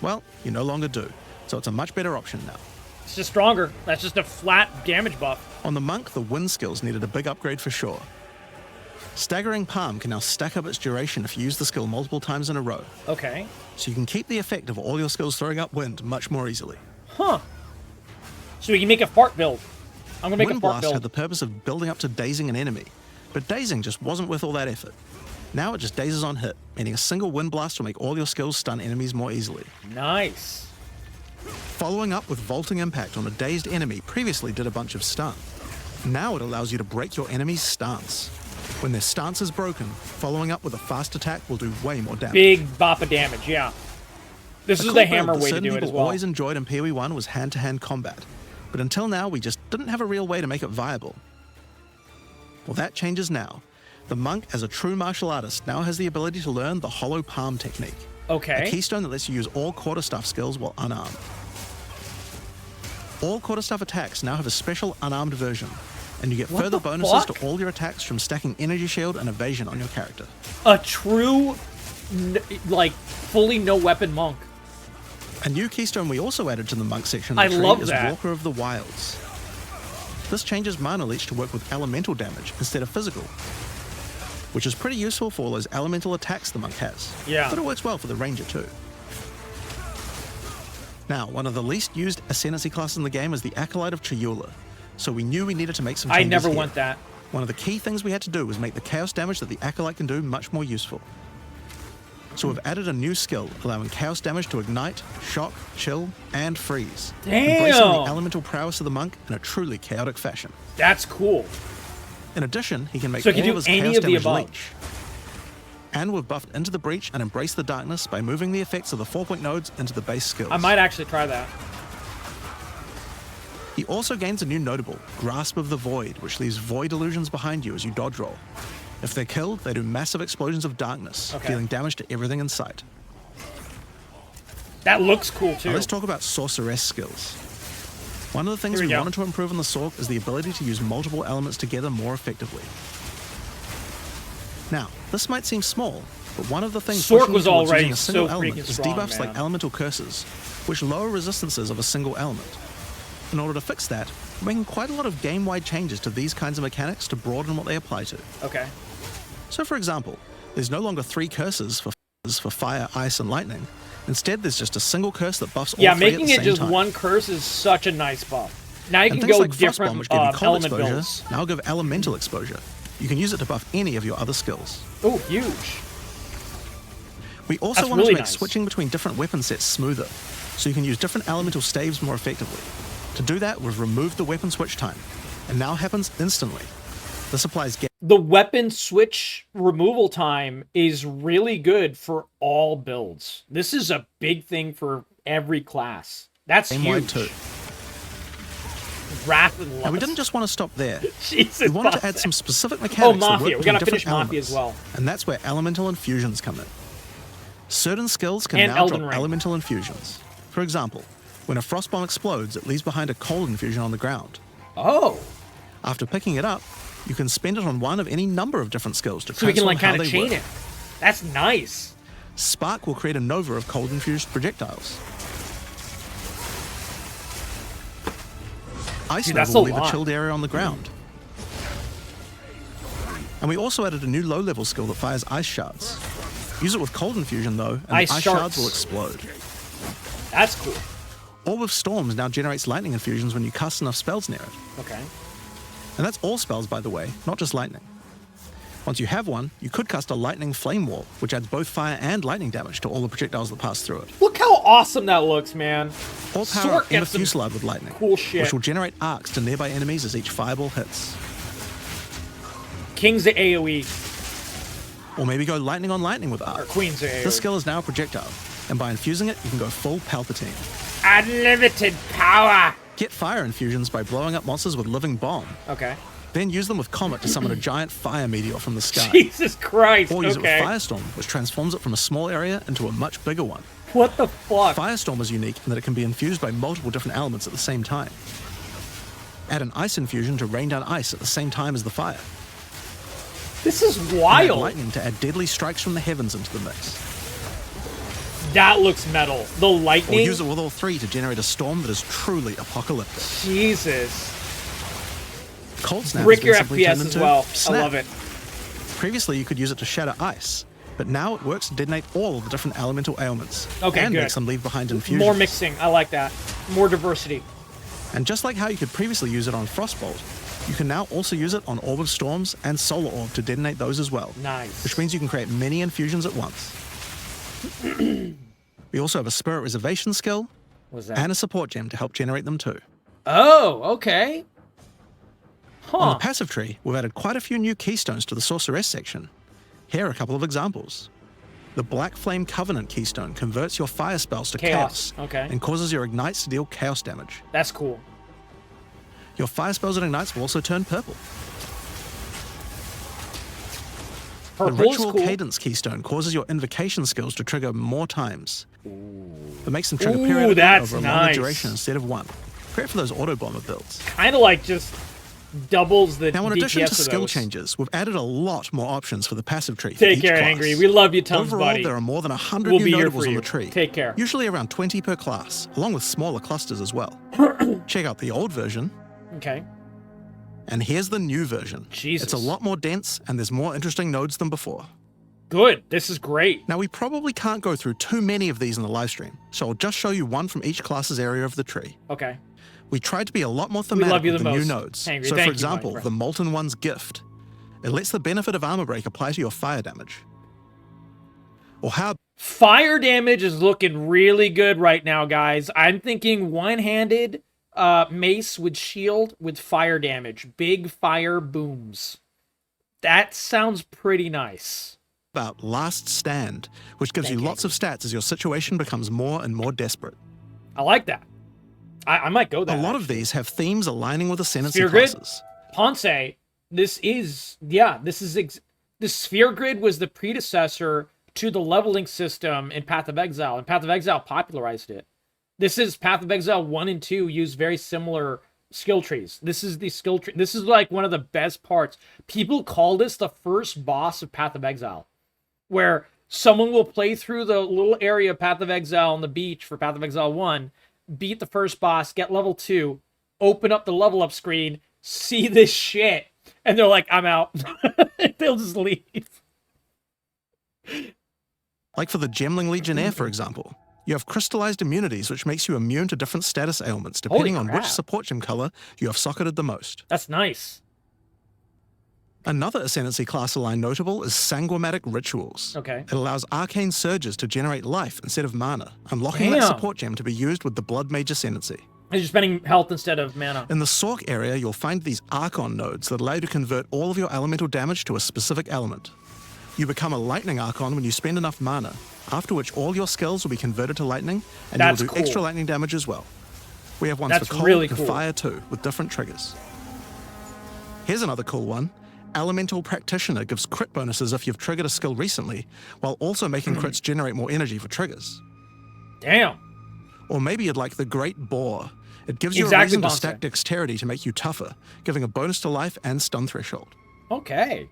Well, you no longer do, so it's a much better option now. It's just stronger. That's just a flat damage buff. On the Monk, the wind skills needed a big upgrade for sure. Staggering Palm can now stack up its duration if you use the skill multiple times in a row, Okay. so you can keep the effect of all your skills throwing up wind much more easily. Huh. So we can make a fart build. I'm gonna make Wind a fart Blast build. had the purpose of building up to dazing an enemy, but dazing just wasn't worth all that effort. Now it just dazes on hit, meaning a single Wind Blast will make all your skills stun enemies more easily. Nice. Following up with Vaulting Impact on a dazed enemy previously did a bunch of stun. Now it allows you to break your enemy's stance. When their stance is broken, following up with a fast attack will do way more damage. Big bop of damage, yeah. This A is cool the hammer build that way to certain do it people as well. always enjoyed in PoE 1 was hand-to-hand combat, but until now we just didn't have a real way to make it viable. Well, that changes now. The Monk, as a true martial artist, now has the ability to learn the Hollow Palm technique, a Okay. keystone that lets you use all quarterstaff skills while unarmed. All quarterstaff attacks now have a special unarmed version, and you get What further the bonuses fuck? to all your attacks from stacking Energy Shield and Evasion on your character. A true, like, fully no weapon monk. A new keystone we also added to the Monk section I of the tree love is that. Walker of the Wilds. This changes Mana Leech to work with elemental damage instead of physical, which is pretty useful for all those elemental attacks the Monk has. Yeah. But it works well for the Ranger too. Now, one of the least used Ascendancy classes in the game is the Acolyte of Chayula, so we knew we needed to make some changes I never here. want that. One of the key things we had to do was make the chaos damage that the Acolyte can do much more useful. So we've added a new skill, allowing chaos damage to ignite, shock, chill, and freeze. Embracing the Damn! elemental prowess of the Monk in a truly chaotic fashion. That's cool. In addition, he can make So he all can of do his any chaos of the damage above. leech. And we've buffed Into the Breach and Embrace the Darkness by moving the effects of the 4-point nodes into the base skills. I might actually try that. He also gains a new notable, Grasp of the Void, which leaves void illusions behind you as you dodge roll. If they're killed, they do massive explosions of darkness, Okay. dealing damage to everything in sight. That looks cool Now too. let's talk about Sorceress skills. One of the things Here we we go. wanted to improve on the Sorc is the ability to use multiple elements together more effectively. Now, this might seem small, but one of the things Sorc pushing was towards already using a single so element freaking is strong, debuffs like man. elemental curses, which lower resistances of a single element. In order to fix that, we're making quite a lot of game-wide changes to these kinds of mechanics to broaden what they apply to. Okay. So for example, there's no longer 3 curses for fire, ice, and lightning. Instead, there's just a single curse that buffs all Yeah, 3 at making the it same just time. one curse is such a nice buff. Now you And can things go like Frostbomb, different which give you cold element exposure, builds. now give elemental exposure. You can use it to buff any of your other skills. Oh, huge. We also That's wanted really to make nice. switching between different weapon sets smoother, so you can use different elemental staves more effectively. To do that, we've removed the weapon switch time, and now happens instantly. This applies The weapon switch removal time is really good for all builds. This is a big thing for every class. That's game-wide huge. too. Wrath and Lust. Now, we didn't just want to stop there. Jesus, We wanted to Mafia. add some specific mechanics that Mafia. work We gotta between finish different Mafia as elements, well. and that's where elemental infusions come in. Certain skills can And now Elden drop Ring. elemental infusions. For example, when a frost bomb explodes, it leaves behind a cold infusion on the ground. Oh. After picking it up, you can spend it on one of any number of different skills to So we can, transform like, how kinda they chain work. it. That's nice. Spark will create a nova of cold-infused projectiles. Ice Dude, Nova that's will a leave a lot. chilled area on the ground. And we also added a new low-level skill that fires ice shards. Use it with cold infusion, though, and Ice the ice shards. shards will explode. That's cool. Orb of Storms now generates lightning infusions when you cast enough spells near it. Okay. And that's all spells, by the way, not just lightning. Once you have one, you could cast a lightning flame wall, which adds both fire and lightning damage to all the projectiles that pass through it. Look how awesome that looks, man. Or power Sork up Ember gets some Fusillade with lightning, cool shit. which will generate arcs to nearby enemies as each fireball hits. King's the AoE, Or maybe go lightning on lightning with or arc. Queen's the AoE. This skill is now a projectile, and by infusing it, you can go full Palpatine. Unlimited power. Get fire infusions by blowing up monsters with Living Bomb. Okay. Then use them with Comet to summon a giant fire meteor from the sky. Jesus Christ. Or use it with Okay. Firestorm, which transforms it from a small area into a much bigger one. What the fuck? Firestorm is unique in that it can be infused by multiple different elements at the same time. Add an ice infusion to rain down ice at the same time as the fire. This is And add wild. lightning to add deadly strikes from the heavens into the mix. That looks metal. The Or lightning. use it with all three to generate a storm that is truly apocalyptic. Jesus. Cold Snap Brick has your been simply turned FPS as into well. Snap. I love it. Previously, you could use it to shatter ice, but now it works to detonate all of the different elemental ailments. Okay, and good. makes them leave behind infusions. More mixing. I like that. More diversity. And just like how you could previously use it on Frostbolt, you can now also use it on Orb of Storms and Solar Orb to detonate those as well. Nice. Which means you can create many infusions at once. We also have a Spirit Reservation skill What's that? and a support gem to help generate them too. Oh, okay. On Huh. the passive tree, we've added quite a few new keystones to the Sorceress section. Here are a couple of examples. The Black Flame Covenant keystone converts your fire spells to Chaos. chaos Okay. and causes your ignites to deal chaos damage. That's cool. Your fire spells and ignites will also turn purple. The Purple is Ritual cool. Cadence keystone causes your invocation skills to trigger more times. It makes them trigger Ooh, periodically that's over a longer nice. duration instead of one. Great for those auto bomber builds. Kind of like just doubles the Now, in DPS addition to of skill those. changes, we've added a lot more options for the passive tree. for Take each care, class. Angry. We love you tons, Overall, buddy. there are more than 100 We'll new be here notables for on you. the tree. Take care. Usually around 20 per class, along with smaller clusters as well. Check out the old version, Okay. and here's the new version. Jesus. It's a lot more dense, and there's more interesting nodes than before. Good. This is great. Now, we probably can't go through too many of these in the live stream, so I'll just show you one from each class's area of the tree. Okay. We tried to be a lot more love thematic you with the the new most. nodes. Angry, So, thank for you, example, buddy. the Molten One's Gift. It lets the benefit of Armor Break apply to your fire damage. Or how Fire damage is looking really good right now, guys. I'm thinking one-handed mace with shield with fire damage. Big fire booms. That sounds pretty nice. about Last Stand, which gives Thank you you. lots of stats as your situation becomes more and more desperate. I like that. I might go there. A lot of these have themes aligning with Ascendancy Sphere Grid? classes. Ponce, this is the Sphere Grid was the predecessor to the leveling system in Path of Exile, and Path of Exile popularized it. This is Path of Exile 1 and 2 use very similar skill trees. This is the skill tree. This is like one of the best parts. People call this the first boss of Path of Exile, where someone will play through the little area of Path of Exile on the beach for Path of Exile 1, beat the first boss, get level 2, open up the level up screen, see this shit, and they're like, I'm out. They'll just leave. Like for the Gemling Legionnaire, for example. You have crystallized immunities, which makes you immune to different status ailments, depending on crap. which support gem color you have socketed the most. That's nice. Another Ascendancy class aligned notable is Sanguimatic Rituals. Okay. It allows arcane surges to generate life instead of mana, unlocking that Damn. support gem to be used with the Blood Mage Ascendancy. And you're spending health instead of mana. In the Sork area, you'll find these Archon nodes that allow you to convert all of your elemental damage to a specific element. You become a Lightning Archon when you spend enough mana, after which all your skills will be converted to lightning, and That's you'll do cool. extra lightning damage as well. We have ones That's for cold really and cool. fire too, with different triggers. Here's another cool one. Elemental Practitioner gives crit bonuses if you've triggered a skill recently, while also making crits generate more energy for triggers. Damn. Or maybe you'd like the Great Boar. It gives you a Exactly, reason to Bonce. stack dexterity to make you tougher, giving a bonus to life and stun threshold. Okay.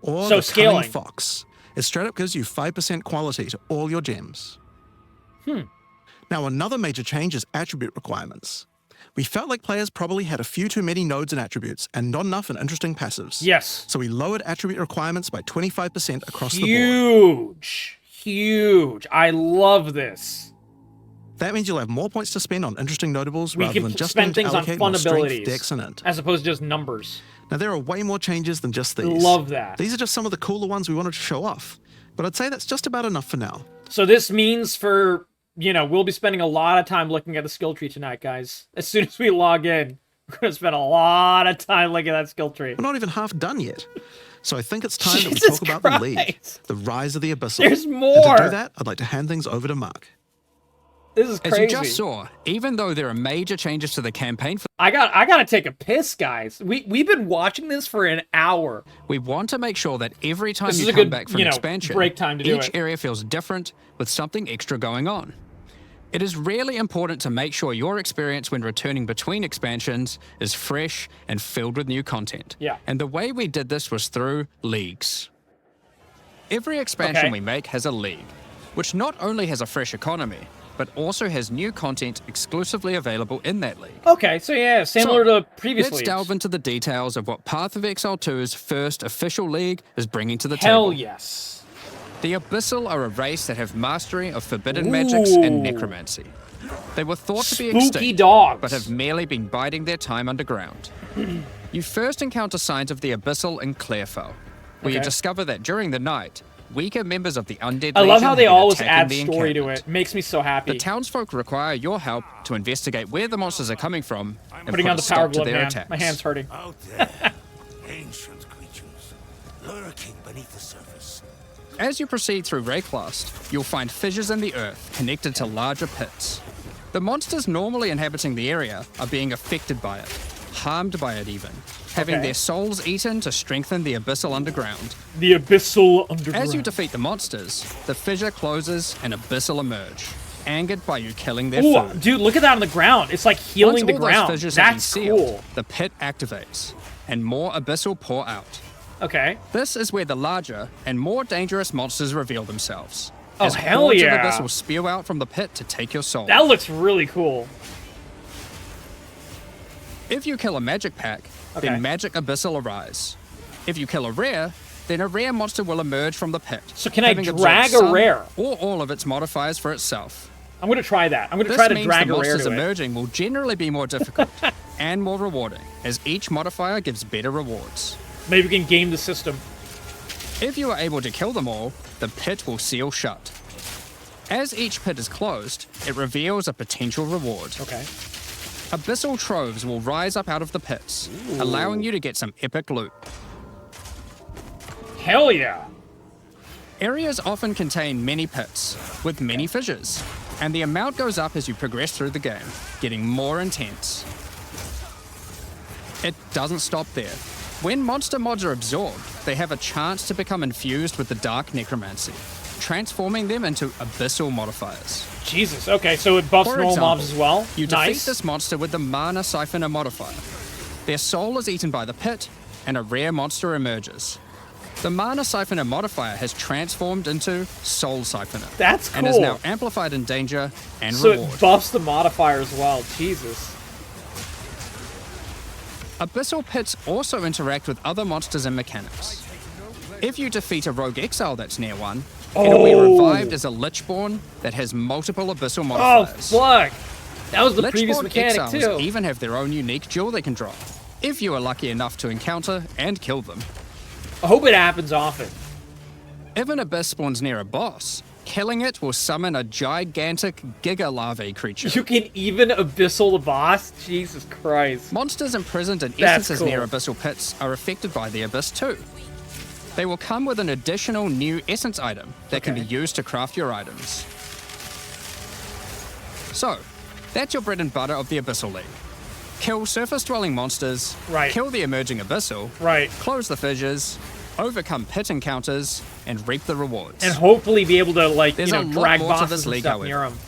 Or So the scaling. Cunning Fox. It straight up gives you 5% quality to all your gems. Now, another major change is attribute requirements. We felt like players probably had a few too many nodes and attributes and not enough in interesting passives. Yes. So we lowered attribute requirements by 25% across the board. Huge. Huge. I love this. That means you'll have more points to spend on interesting notables We rather can than just spend needing to things on allocate fun more strength, abilities dex, and int. as opposed to just numbers. Now, there are way more changes than just these. Love that. These are just some of the cooler ones we wanted to show off. But I'd say that's just about enough for now. So this means for, we'll be spending a lot of time looking at the skill tree tonight, guys. As soon as we log in, we're going to spend a lot of time looking at that skill tree. We're not even half done yet. So I think it's time that we Jesus talk about the League, Christ. the rise of the Abyssal. There's And more. to do that, I'd like to hand things over to Mark. This is crazy. As you just saw, even though there are major changes to the campaign, I gotta take a piss, guys. We've been watching this for an hour. we want to make sure that every time This is you a come good, back for an expansion, break time to do each it. area feels different with something extra going on. It is really important to make sure your experience when returning between expansions is fresh and filled with new content. Yeah. And the way we did this was through leagues. Every expansion Okay. we make has a league, which not only has a fresh economy, but also has new content exclusively available in that league. Okay, so yeah, similar to previous Let's leagues. delve into the details of what Path of Exile 2's first official league is bringing to the Hell table. yes. The Abyssal are a race that have mastery of forbidden magics and Ooh. necromancy. They were thought to be Spooky extinct, dogs. but have merely been biding their time underground. You first encounter signs of the Abyssal in Clarefell, where you Okay. discover that during the night, weaker members of the Undead I love Legion how have they been always attacking add the story to encampment. it. Makes me so happy. The townsfolk require your help to investigate where the monsters are coming from and Putting put on a the power stop to glove, their man. attacks. My hand's hurting. Out there, ancient creatures, lurking beneath the surface. As you proceed through Rayclast, you'll find fissures in the earth connected to larger pits. The monsters normally inhabiting the area are being affected by it, harmed by it even, having Okay. their souls eaten to strengthen the Abyssal underground. The Abyssal underground. As you defeat the monsters, the fissure closes and Abyssal emerge, angered by you killing their Ooh, food. dude, look at that on the ground. It's like healing Once the all ground. those fissures have been That's sealed, cool. the pit activates, and more Abyssal pour out. Okay. This is where the larger and more dangerous monsters reveal themselves. Oh, as hell hordes yeah. of Abyssal spew out from the pit to take your soul. That looks really cool. If you kill a magic pack, Okay. then magic Abyssal arise. If you kill a rare, then a rare monster will emerge from the pit. So can I having absorbed drag a some rare? Or all of its modifiers for itself. I'm gonna try that. I'm gonna This try to means drag the a rare monsters to it. emerging will generally be more difficult and more rewarding, as each modifier gives better rewards. Maybe we can game the system. If you are able to kill them all, the pit will seal shut. As each pit is closed, it reveals a potential reward. Okay. Abyssal troves will rise up out of the pits, allowing you to get some epic loot. Hell yeah. Areas often contain many pits, with many fissures, and the amount goes up as you progress through the game, getting more intense. It doesn't stop there. When monster mods are absorbed, they have a chance to become infused with the dark necromancy, transforming them into abyssal modifiers. Jesus. Okay, so it buffs For normal example, mobs as well. You defeat Nice. this monster with the Mana Siphoner modifier. Their soul is eaten by the pit, and a rare monster emerges. The Mana Siphoner modifier has transformed into Soul Siphoner. That's cool. And is now amplified in danger and So reward. it buffs the modifier as well. Jesus. Abyssal pits also interact with other monsters and mechanics. If you defeat a rogue exile that's near one, it'll be revived as a Lichborn that has multiple abyssal Oh, modifiers. fuck. That was the previous Lichborn mechanic, exiles too. even have their own unique jewel they can drop, if you are lucky enough to encounter and kill them. I hope it happens often. If an abyss spawns near a boss, killing it will summon a gigantic Giga Larvae creature. You can even abyssal the boss? Jesus Christ. Monsters imprisoned in That's essences cool. near abyssal pits are affected by the abyss too. They will come with an additional new essence item that can be used to craft your items. So, that's your bread and butter of the Abyssal League. Kill surface-dwelling monsters, Right. kill the emerging abyssal, Right. close the fissures, overcome pit encounters, and reap the rewards. And hopefully be able to, like, There's you a know, lot drag more to bosses this and league, stuff however. near them.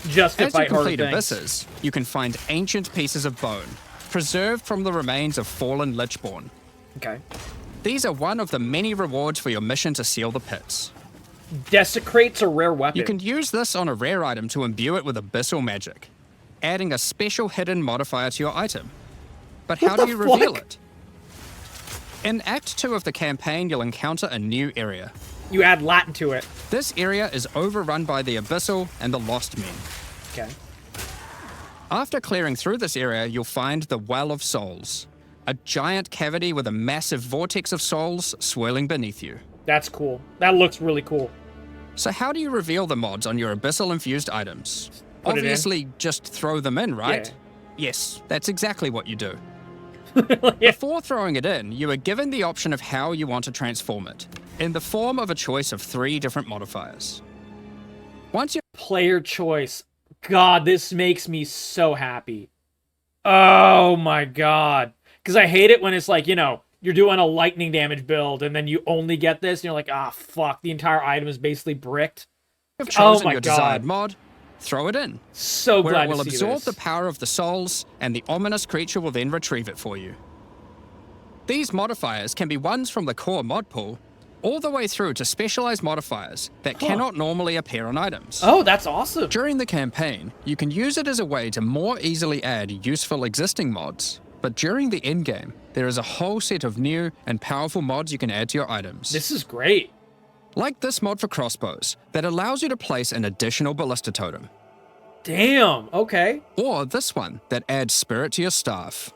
Just to As you fight harder complete things. abysses, you can find ancient pieces of bone, preserved from the remains of fallen Lichborn. Okay. These are one of the many rewards for your mission to seal the pits. Desecrate's a rare weapon. You can use this on a rare item to imbue it with Abyssal magic, adding a special hidden modifier to your item. But how do you reveal it? In Act 2 of the campaign, you'll encounter a new area. You add Latin to it. This area is overrun by the Abyssal and the Lost Men. Okay. After clearing through this area, you'll find the Well of Souls, a giant cavity with a massive vortex of souls swirling beneath you. That's cool. That looks really cool. So how do you reveal the mods on your Abyssal-infused items? Put it in. Obviously, just throw them in, right? Yeah. Yes, that's exactly what you do. Yeah. Before throwing it in, you are given the option of how you want to transform it, in the form of a choice of 3 different modifiers. Once you Player choice. God, this makes me so happy. Oh my god. Because I hate it when it's like, you know, you're doing a lightning damage build and then you only get this and you're like, ah, fuck, the entire item is basically bricked. have chosen my your God. desired mod, throw it in, So where glad it will to see absorb this. the power of the souls, and the ominous creature will then retrieve it for you. These modifiers can be ones from the core mod pool, all the way through to specialized modifiers that cannot normally appear on items. Oh, that's awesome. During the campaign, you can use it as a way to more easily add useful existing mods, but during the endgame, there is a whole set of new and powerful mods you can add to your items. This is great. Like this mod for crossbows, that allows you to place an additional ballista totem. Damn, okay. Or this one, that adds spirit to your staff.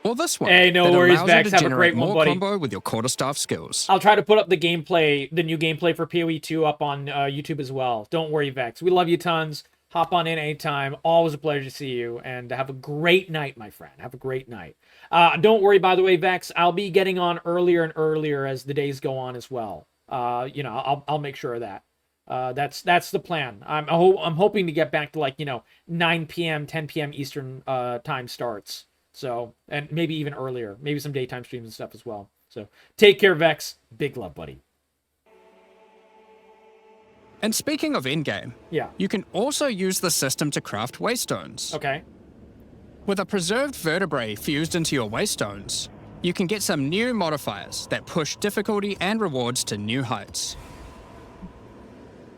Or this one, Hey, no that worries, allows you Vex. to Have a generate great one, more buddy. combo with your quarterstaff skills. I'll try to put up the gameplay, the new gameplay for PoE 2 up on YouTube as well. Don't worry, Vex. We love you tons. Hop on in anytime. Always a pleasure to see you. And have a great night, my friend. Have a great night. Don't worry, by the way, Vex. I'll be getting on earlier and earlier as the days go on as well. You know, I'll make sure of that. That's the plan. I'm hoping to get back to, like, you know, 9 p.m., 10 p.m. Eastern time starts. So, and maybe even earlier. Maybe some daytime streams and stuff as well. So, take care, Vex. Big love, buddy. And speaking of endgame, Yeah. you can also use the system to craft waystones. Okay. With a preserved vertebrae fused into your waystones, you can get some new modifiers that push difficulty and rewards to new heights.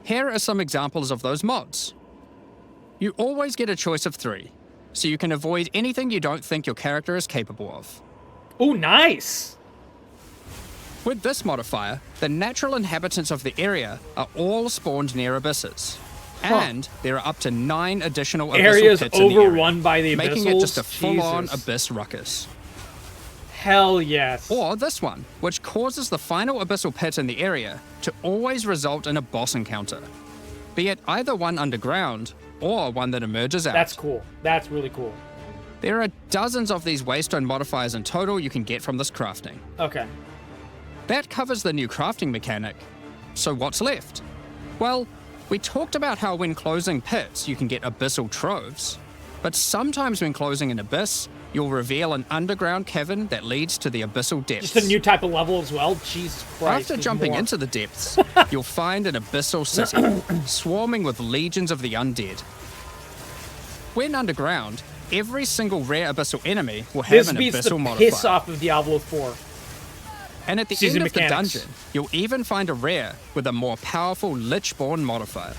Here are some examples of those mods. You always get a choice of 3, so you can avoid anything you don't think your character is capable of. Oh, nice. With this modifier, the natural inhabitants of the area are all spawned near abysses. And there are up to 9 additional abyssal Areas pits in the overrun area, by the making abyssals? it just a full-on Jesus. abyss ruckus. Hell yes. Or this one, which causes the final abyssal pit in the area to always result in a boss encounter, be it either one underground or one that emerges out. That's cool. That's really cool. There are dozens of these waystone modifiers in total you can get from this crafting. Okay. That covers the new crafting mechanic. So what's left? Well, we talked about how when closing pits you can get abyssal troves, but sometimes when closing an abyss, you'll reveal an underground cavern that leads to the abyssal depths. Just a new type of level as well? Jesus Christ. After there's jumping more. into the depths, you'll find an abyssal city, swarming with legions of the undead. When underground, every single rare abyssal enemy will have This an beats abyssal the modifier. piss off of Diablo 4. And at the Season end of the mechanics. dungeon, you'll even find a rare with a more powerful Lichborn modifier.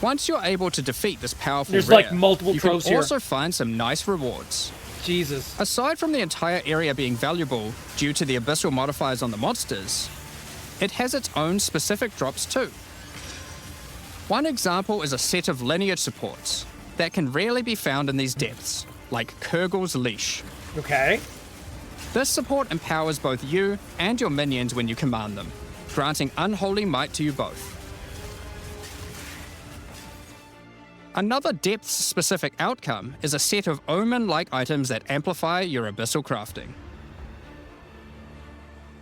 Once you're able to defeat this powerful There's, rare, like, multiple you can troves here. also find some nice rewards. Jesus. Aside from the entire area being valuable due to the abyssal modifiers on the monsters, it has its own specific drops too. One example is a set of lineage supports that can rarely be found in these depths, like Kurgel's Leash. Okay. This support empowers both you and your minions when you command them, granting unholy might to you both. Another depths-specific outcome is a set of omen-like items that amplify your abyssal crafting.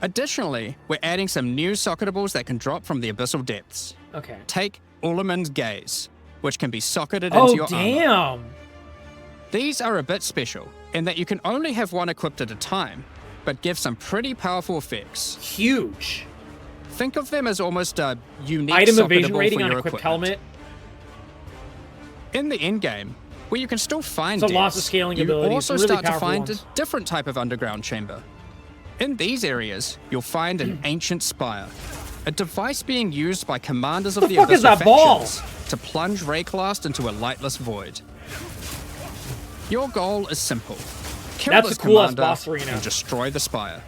Additionally, we're adding some new socketables that can drop from the abyssal depths. Okay. Take Ulaman's Gaze, which can be socketed into your armor. Damn. These are a bit special, in that you can only have one equipped at a time, but give some pretty powerful effects. Huge. Think of them as almost a unique Item socketable evasion rating for on your equipped equipment. helmet. In the endgame, Where you can still find So depths, lots of scaling you abilities, also really start to powerful find ones. a different type of underground chamber. In these areas, you'll find an ancient spire, a device being used by commanders of the fuck is Abyssal that ball? factions to plunge Rayclast into a lightless void. Your goal is simple. Kill That's this a cool-ass commander boss arena. and destroy the spire.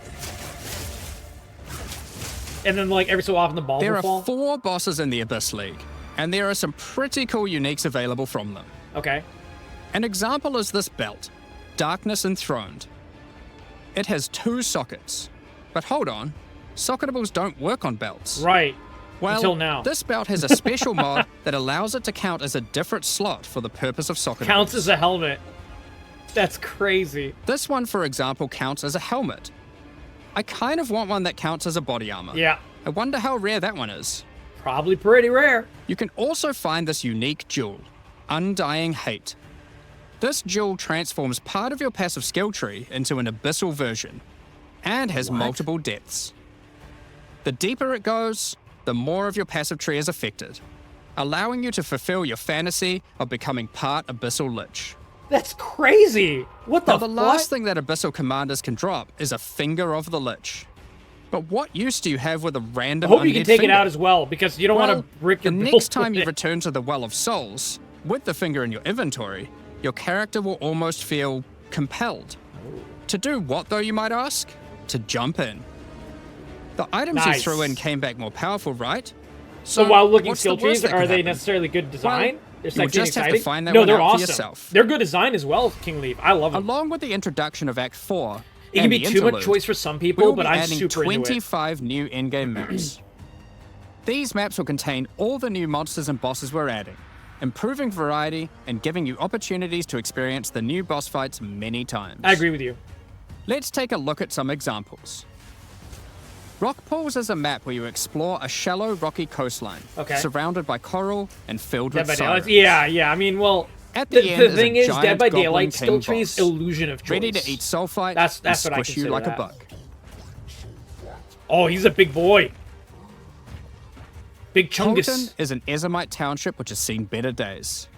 And then, like, every so often the balls There will are fall. 4 bosses in the Abyss League, and there are some pretty cool uniques available from them. Okay. An example is this belt, Darkness Enthroned. It has 2 sockets. But hold on, socketables don't work on belts. Right. Well, Until now. this belt has a special mod that allows it to count as a different slot for the purpose of socketables. Counts as a helmet. That's crazy. This one, for example, counts as a helmet. I kind of want one that counts as a body armor. Yeah. I wonder how rare that one is. Probably pretty rare. You can also find this unique jewel, Undying Hate. This jewel transforms part of your passive skill tree into an abyssal version, and has multiple depths. The deeper it goes, the more of your passive tree is affected, allowing you to fulfill your fantasy of becoming part Abyssal Lich. That's crazy. What the Now, the fuck? last thing that Abyssal commanders can drop is a Finger of the Lich. But what use do you have with a I random hope you can undead take finger? it out as well, because you don't Well, want to brick the your build next time with you it. return to the Well of Souls, with the finger in your inventory, your character will almost feel compelled. To do what, though, you might ask? To jump in. The items Nice. you threw in came back more powerful, right? So while looking what's the skill worst trees, that are could they happen? necessarily good design? They're you'll sexy and just have to exciting? find that no, one they're out for awesome. yourself. They're good design as well, King Leaf. I love them. Along with the introduction of Act 4, It can and be the too much interlude, choice for some we people, will but be I'm adding super into it. 25 new in-game maps. These maps will contain all the new monsters and bosses we're adding, improving variety and giving you opportunities to experience the new boss fights many times. I agree with you. Let's take a look at some examples. Rock Pools is a map where you explore a shallow rocky coastline, Okay. surrounded by coral and filled Dead with by Daylight. sirens. Yeah. I mean, well, At the end is a thing is, Dead giant by goblin Daylight king skill tree is boss, illusion of choice. ready to eat sulfite That's and what I squish you consider like that. a bug. Oh, he's a big boy. Big Chungus. Colton is an Ezomite township which has seen better days.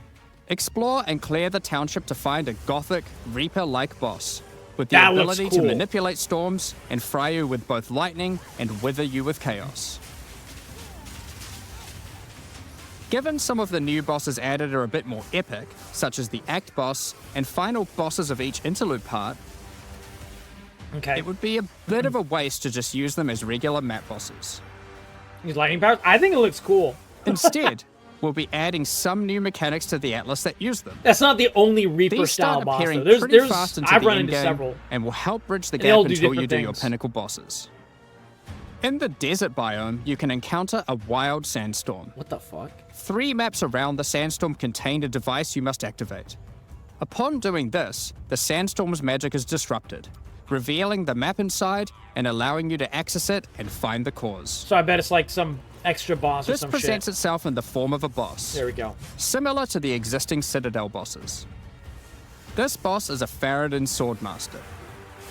Explore and clear the township to find a gothic, Reaper-like boss, with the That looks ability to cool. manipulate storms and fry you with both lightning and wither you with chaos. Given some of the new bosses added are a bit more epic, such as the Act boss and final bosses of each interlude part, Okay. it would be a bit of a waste to just use them as regular map bosses. These lightning powers. I think it looks cool. Instead, we'll be adding some new mechanics to the Atlas that use them. That's not the only Reaper These style start boss. appearing Though. pretty There's fast into I've the run into endgame several. and will help bridge the they all gap do until you different do your things. pinnacle bosses. In the desert biome, you can encounter a wild sandstorm. What the fuck? 3 maps around the sandstorm contain a device you must activate. Upon doing this, the sandstorm's magic is disrupted, revealing the map inside and allowing you to access it and find the cause. So I bet it's like some extra boss or This some presents shit. itself in the form of a boss, There we go. similar to the existing Citadel bosses. This boss is a Faradin Swordmaster,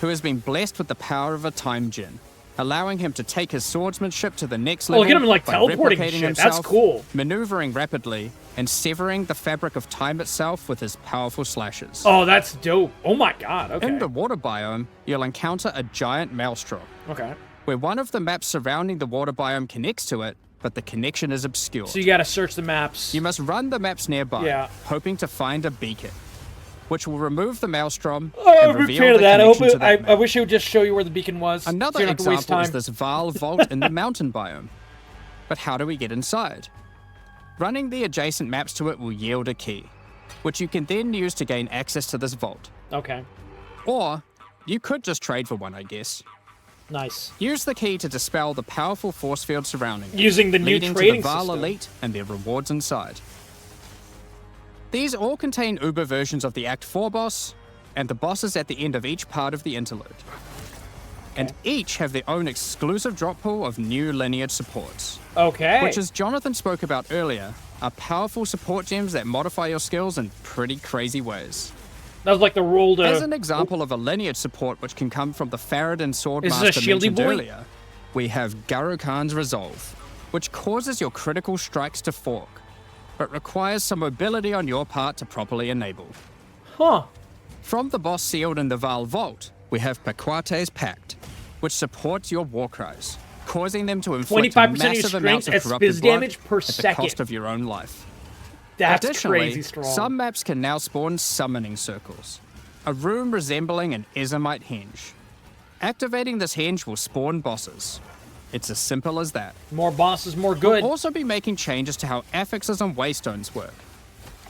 who has been blessed with the power of a time gem, allowing him to take his swordsmanship to the next Oh, level look at him, like, by teleporting and replicating shit. himself, That's cool. maneuvering rapidly, and severing the fabric of time itself with his powerful slashes. Oh, that's dope. Oh my god. Okay. In the water biome, you'll encounter a giant maelstrom, Okay. where one of the maps surrounding the water biome connects to it, but the connection is obscured. So you gotta search the maps. You must run the maps nearby, Yeah. hoping to find a beacon, which will remove the maelstrom Oh, and I'm a reveal fan the of that. I, hope connection to it, that I map. wish it would just show you where the beacon was. so Another you don't have to waste example is time. this Vaal vault in the mountain biome. But how do we get inside? Running the adjacent maps to it will yield a key, which you can then use to gain access to this vault. Okay. Or, you could just trade for one, I guess. Nice. Use the key to dispel the powerful force field surrounding it, Using the new leading to trading the Vaal system. Elite and their rewards inside. These all contain Uber versions of the Act 4 boss, and the bosses at the end of each part of the interlude. And each have their own exclusive drop pool of new lineage supports, Okay. which, as Jonathan spoke about earlier, are powerful support gems that modify your skills in pretty crazy ways. That was like the roll to. As an example of a lineage support which can come from the Faradin Is Swordmaster this a shieldy mentioned boy? earlier, we have Garo Khan's Resolve, which causes your critical strikes to fork. but requires some mobility on your part to properly enable. Huh. From the boss sealed in the Val Vault, we have Paquate's Pact, which supports your war cries, causing them to inflict 25% of your massive amounts of strength at corrupted spizz blood damage per at the second. cost of your own life. That's Additionally, crazy strong. some maps can now spawn summoning circles, a room resembling an Ezomite henge. Activating this henge will spawn bosses. It's as simple as that. More bosses, more good. We'll also be making changes to how affixes and waystones work.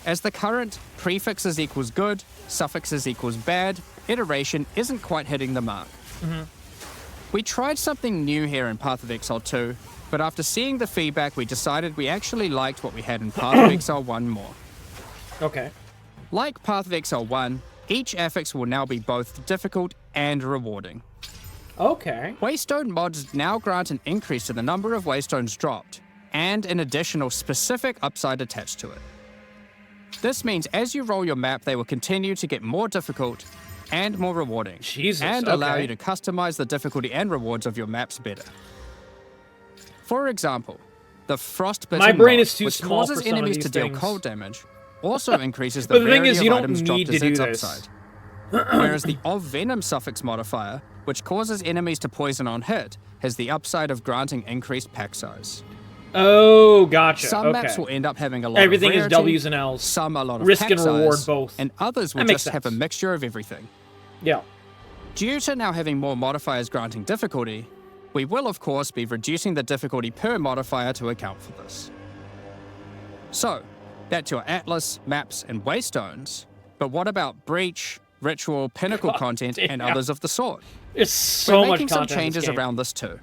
As the current prefixes equals good, suffixes equals bad iteration isn't quite hitting the mark. We tried something new here in Path of Exile 2, but after seeing the feedback, we decided we actually liked what we had in Path of Exile 1 more. Okay. Like Path of Exile 1, each affix will now be both difficult and rewarding. Okay. Waystone mods now grant an increase to the number of waystones dropped, and an additional specific upside attached to it. This means as you roll your map, they will continue to get more difficult and more rewarding, Jesus, and allow okay. you to customize the difficulty and rewards of your maps better. For example, the Frostbitten My brain mod, is too which small causes for some of enemies these to deal things. cold damage, also increases the But the thing rarity is, of you don't items need dropped to as do its this. upside. Whereas the of Venom suffix modifier, which causes enemies to poison on hit, has the upside of granting increased pack size. Oh, gotcha. Some okay. maps will end up having a lot Everything of is rarity, W's and L's. some a lot of Risk pack and reward size, both. and others will That makes just have a sense. mixture of everything. Yeah. Due to now having more modifiers granting difficulty, we will of course be reducing the difficulty per modifier to account for this. So, that's your Atlas, maps, and Waystones, but what about Breach, Ritual, Pinnacle God content, and damn. others of the sort? It's so We're much making some content in this changes game. around this too.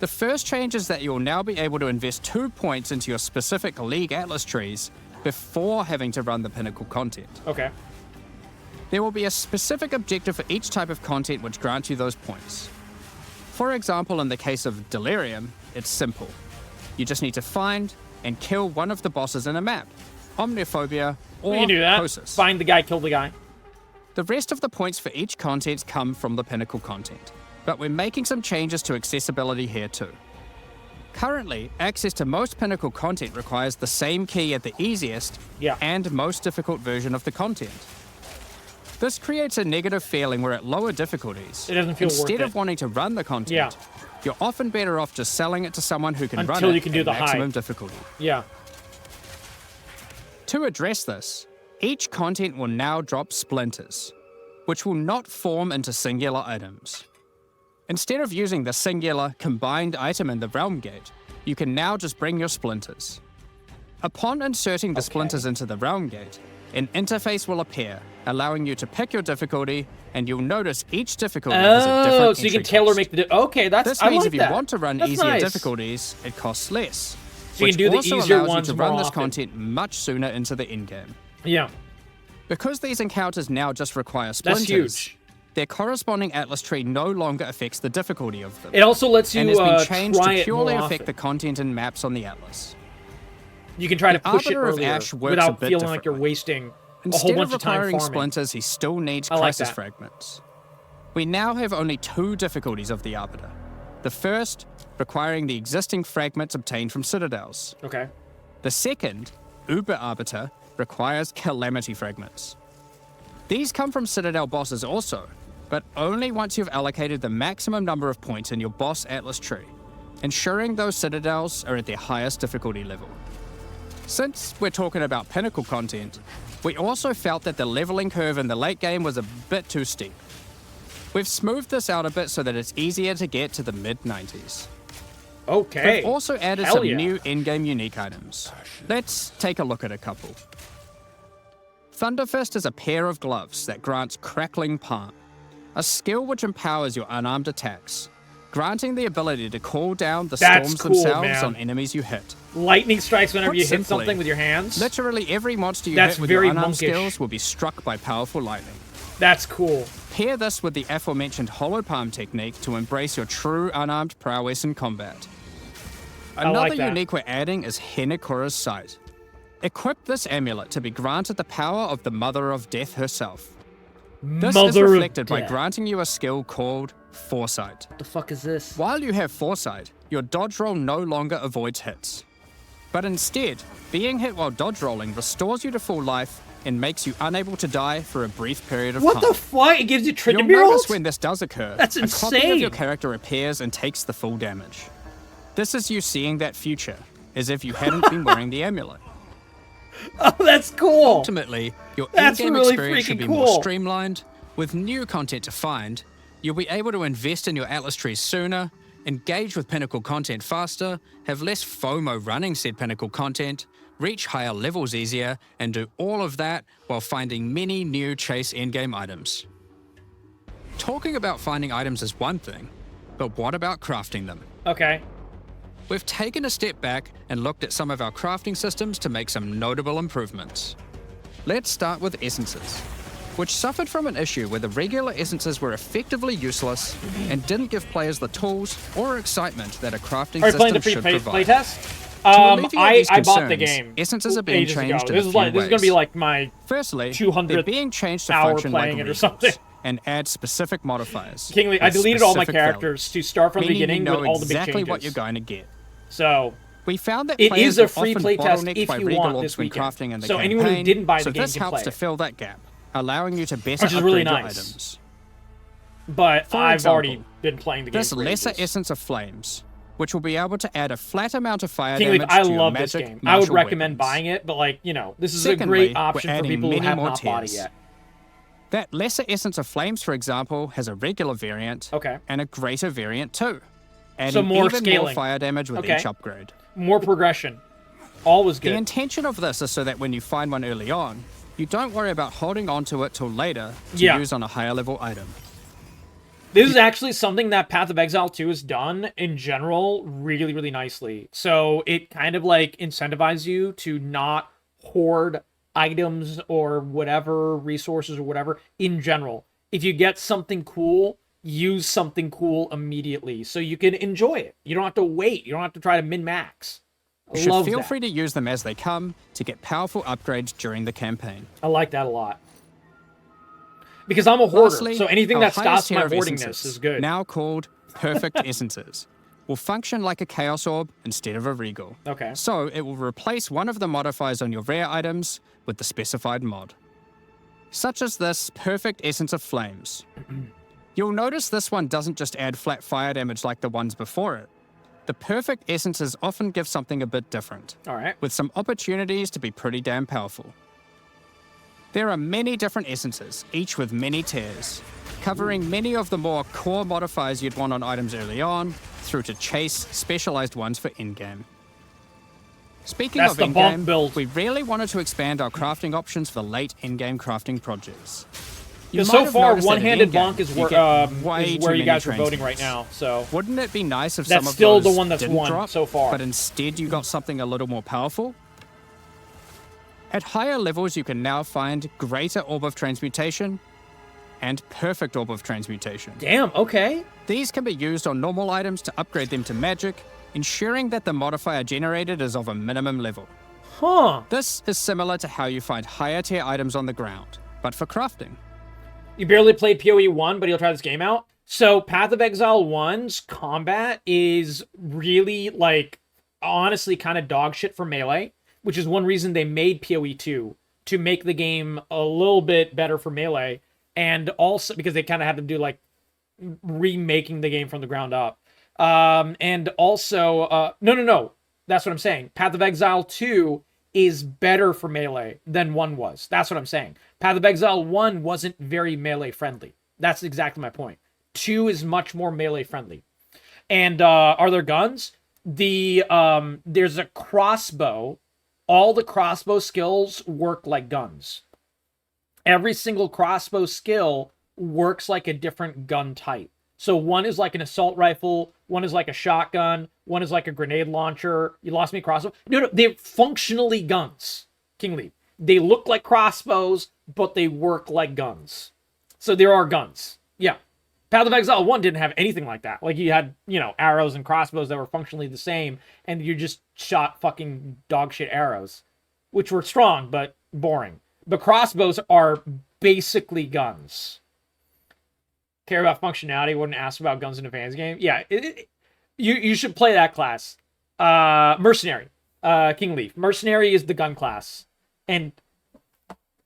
The first change is that you'll now be able to invest 2 points into your specific League Atlas trees before having to run the Pinnacle content. Okay. There will be a specific objective for each type of content which grants you those points. For example, in the case of Delirium, it's simple. You just need to find and kill one of the bosses in a map, Omniophobia or You can do that. Cosus. Find the guy, kill the guy. The rest of the points for each content come from the Pinnacle content, but we're making some changes to accessibility here too. Currently, access to most Pinnacle content requires the same key at the easiest and most difficult version of the content. This creates a negative feeling where at lower difficulties, It doesn't feel worth instead it. of wanting to run the content, you're often better off just selling it to someone who can run Until it you can do at the maximum high. difficulty. Yeah. To address this, each content will now drop splinters, which will not form into singular items. Instead of using the singular combined item in the Realm Gate, you can now just bring your splinters. Upon inserting the splinters into the Realm Gate, an interface will appear, allowing you to pick your difficulty, and you'll notice each difficulty has a different Oh, so you can entry tailor cost. make the... Okay, that's... This I means like if you that. want to run That's easier nice. difficulties, it costs less. So you which can do the also easier allows ones you to more run this often. content much sooner into the endgame. Yeah. Because these encounters now just require That's splinters, huge. their corresponding Atlas tree no longer affects the difficulty of them. It also lets you and has been changed try to it purely more affect often. the content and maps on the Atlas. You can try to The push it Arbiter of earlier Ash works a without bit feeling like you're differently. wasting a whole Instead bunch of of time requiring farming. splinters, he still needs I like crisis that. fragments. We now have only 2 difficulties of the Arbiter. The first, requiring the existing fragments obtained from citadels. Okay. The second, Uber Arbiter, requires Calamity fragments. These come from Citadel bosses also, but only once you've allocated the maximum number of points in your boss Atlas tree, ensuring those Citadels are at their highest difficulty level. Since we're talking about Pinnacle content, we also felt that the leveling curve in the late game was a bit too steep. We've smoothed this out a bit so that it's easier to get to the mid-90s. Okay. We've also added Hell some yeah. new in-game unique items. Let's take a look at a couple. Thunderfist is a pair of gloves that grants Crackling Palm, a skill which empowers your unarmed attacks, granting the ability to call down the That's storms cool, themselves man. on enemies you hit. Lightning strikes whenever Put you hit simply, something with your hands. Literally every monster you That's hit with very your unarmed monkish. skills will be struck by powerful lightning. That's cool. Pair this with the aforementioned Hollow Palm technique to embrace your true unarmed prowess in combat. I Another like that. unique we're adding is Henekura's Sight. Equip this amulet to be granted the power of the Mother of Death herself. This is Mother of reflected by Death. granting you a skill called Foresight. What the fuck is this? While you have Foresight, your dodge roll no longer avoids hits. But instead, being hit while dodge rolling restores you to full life and makes you unable to die for a brief period of time. What the fuck? It gives you You'll Tryndamere notice ult? when this does occur, That's a copy of insane. your character appears and takes the full damage. This is you seeing that future, as if you hadn't been wearing the amulet. Oh, that's cool. Ultimately, your That's in-game really experience should freaking be cool. more streamlined. With new content to find, you'll be able to invest in your Atlas trees sooner, engage with pinnacle content faster, have less FOMO running said pinnacle content, reach higher levels easier, and do all of that while finding many new chase endgame items. Talking about finding items is one thing, but what about crafting them? Okay. We've taken a step back and looked at some of our crafting systems to make some notable improvements. Let's start with essences, which suffered from an issue where the regular essences were effectively useless and didn't give players the tools or excitement that a crafting Are you playing system the free should play provide. test? alleviate these I bought the concerns, game. essences are being ages changed ago. in a This is few like this is gonna be ways. like my Firstly, 200th they're being changed to hour function like playing it or regals something. and add specific modifiers. Kingly. I with deleted all my specific value, characters to start from the meaning beginning you know with all the big exactly changes. what you're going to get. So We found that it players is a are free often playtest bottlenecked if by you regal want orbs this when weekend. crafting in the So campaign, anyone who didn't buy the so game this can helps play to it. fill that gap, allowing you to better Which is really upgrade your nice. items. but For I've example, already been playing the game. This for lesser ages. essence of flames, which will be able to add a flat amount of fire Kingly, damage I to your love this magic game. I would martial recommend weapons. buying it, but like, you know, this is Secondly, a great we're option for adding people who many have more not bought it tiers. yet. That lesser essence of flames, for example, has a regular variant Okay. and a greater variant too, adding So more even scaling. more fire damage with Okay. each upgrade. More progression. Always The good. intention of this is so that when you find one early on, you don't worry about holding on to it till later to Yeah. use on a higher level item. This is actually something that Path of Exile 2 has done in general really, really nicely. So it kind of like incentivizes you to not hoard items or whatever, resources or whatever in general. If you get something cool, use something cool immediately so you can enjoy it. You don't have to wait. You don't have to try to min-max. You should Love feel that. free to use them as they come to get powerful upgrades during the campaign. I like that a lot. Because I'm a hoarder, Lastly, so anything our that highest stops my tier of hoardingness essences, is good. now called perfect essences, will function like a chaos orb instead of a regal. Okay. So it will replace one of the modifiers on your rare items with the specified mod. Such as this perfect essence of flames. You'll notice this one doesn't just add flat fire damage like the ones before it. The perfect essences often give something a bit different, All right. with some opportunities to be pretty damn powerful. There are many different essences, each with many tiers, covering many of the more core modifiers you'd want on items early on, through to chase specialized ones for in-game. Speaking That's of the bump in-game, build. we really wanted to expand our crafting options for late in-game crafting projects. You Because might so have far, noticed that in one-handed in-game, bonk is you where, get way is too where you many guys are voting right transmutes. now. So Wouldn't it be nice if That's some of still those the one that's didn't won drop, so far. but instead you got something a little more powerful? At higher levels, you can now find Greater Orb of Transmutation and Perfect Orb of Transmutation. damn. Okay. These can be used on normal items to upgrade them to magic, ensuring that the modifier generated is of a minimum level. Huh. This is similar to how you find higher tier items on the ground, but for crafting. You barely played PoE 1, but you'll try this game out. So Path of Exile 1's combat is really like honestly kind of dog shit for melee, which is one reason they made PoE 2 to make the game a little bit better for melee, and also because they kind of had to do like remaking the game from the ground up. And also, no. That's what I'm saying. Path of Exile 2 is better for melee than 1 was. That's what I'm saying. Path of Exile 1 wasn't very melee friendly. That's exactly my point. 2 is much more melee friendly. And are there guns? There's a crossbow. All the crossbow skills work like guns. Every single crossbow skill works like a different gun type. So one is like an assault rifle, one is like a shotgun, one is like a grenade launcher. You lost me, crossbow? No, they're functionally guns, Kingly. They look like crossbows, but they work like guns. So there are guns. Yeah. Path of Exile 1 didn't have anything like that. Like you had, arrows and crossbows that were functionally the same, and you just shot fucking dog shit arrows, which were strong, but boring. But crossbows are basically guns. Care about functionality, wouldn't ask about guns in a fans game. Yeah, you should play that class. Mercenary. King Leaf. Mercenary is the gun class. And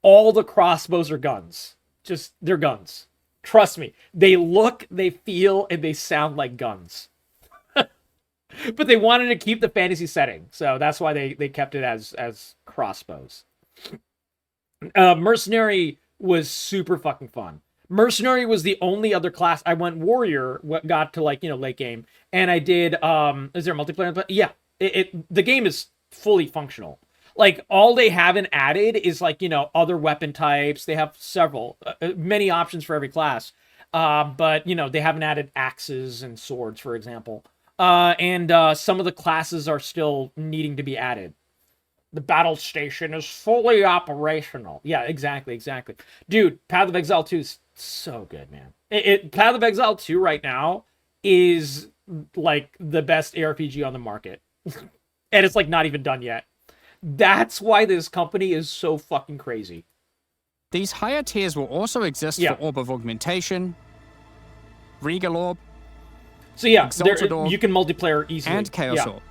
all the crossbows are guns. Just, they're guns. Trust me. They look, they feel, and they sound like guns. But they wanted to keep the fantasy setting. So that's why they kept it as crossbows. Mercenary was super fucking fun. Mercenary was the only other class. I went warrior, got to like, late game. And I did, is there multiplayer? Yeah, the game is fully functional. Like, all they haven't added is like, other weapon types. They have several, many options for every class. But, they haven't added axes and swords, for example. And some of the classes are still needing to be added. The battle station is fully operational. Yeah, exactly. Dude, Path of Exile 2 is so good, man. Path of Exile 2 right now is like the best ARPG on the market. And it's like not even done yet. That's why this company is so fucking crazy. These higher tiers will also exist for Orb of Augmentation, Regal Orb, so yeah, Exalted Orb, you can multiplayer easily. And Chaos Orb.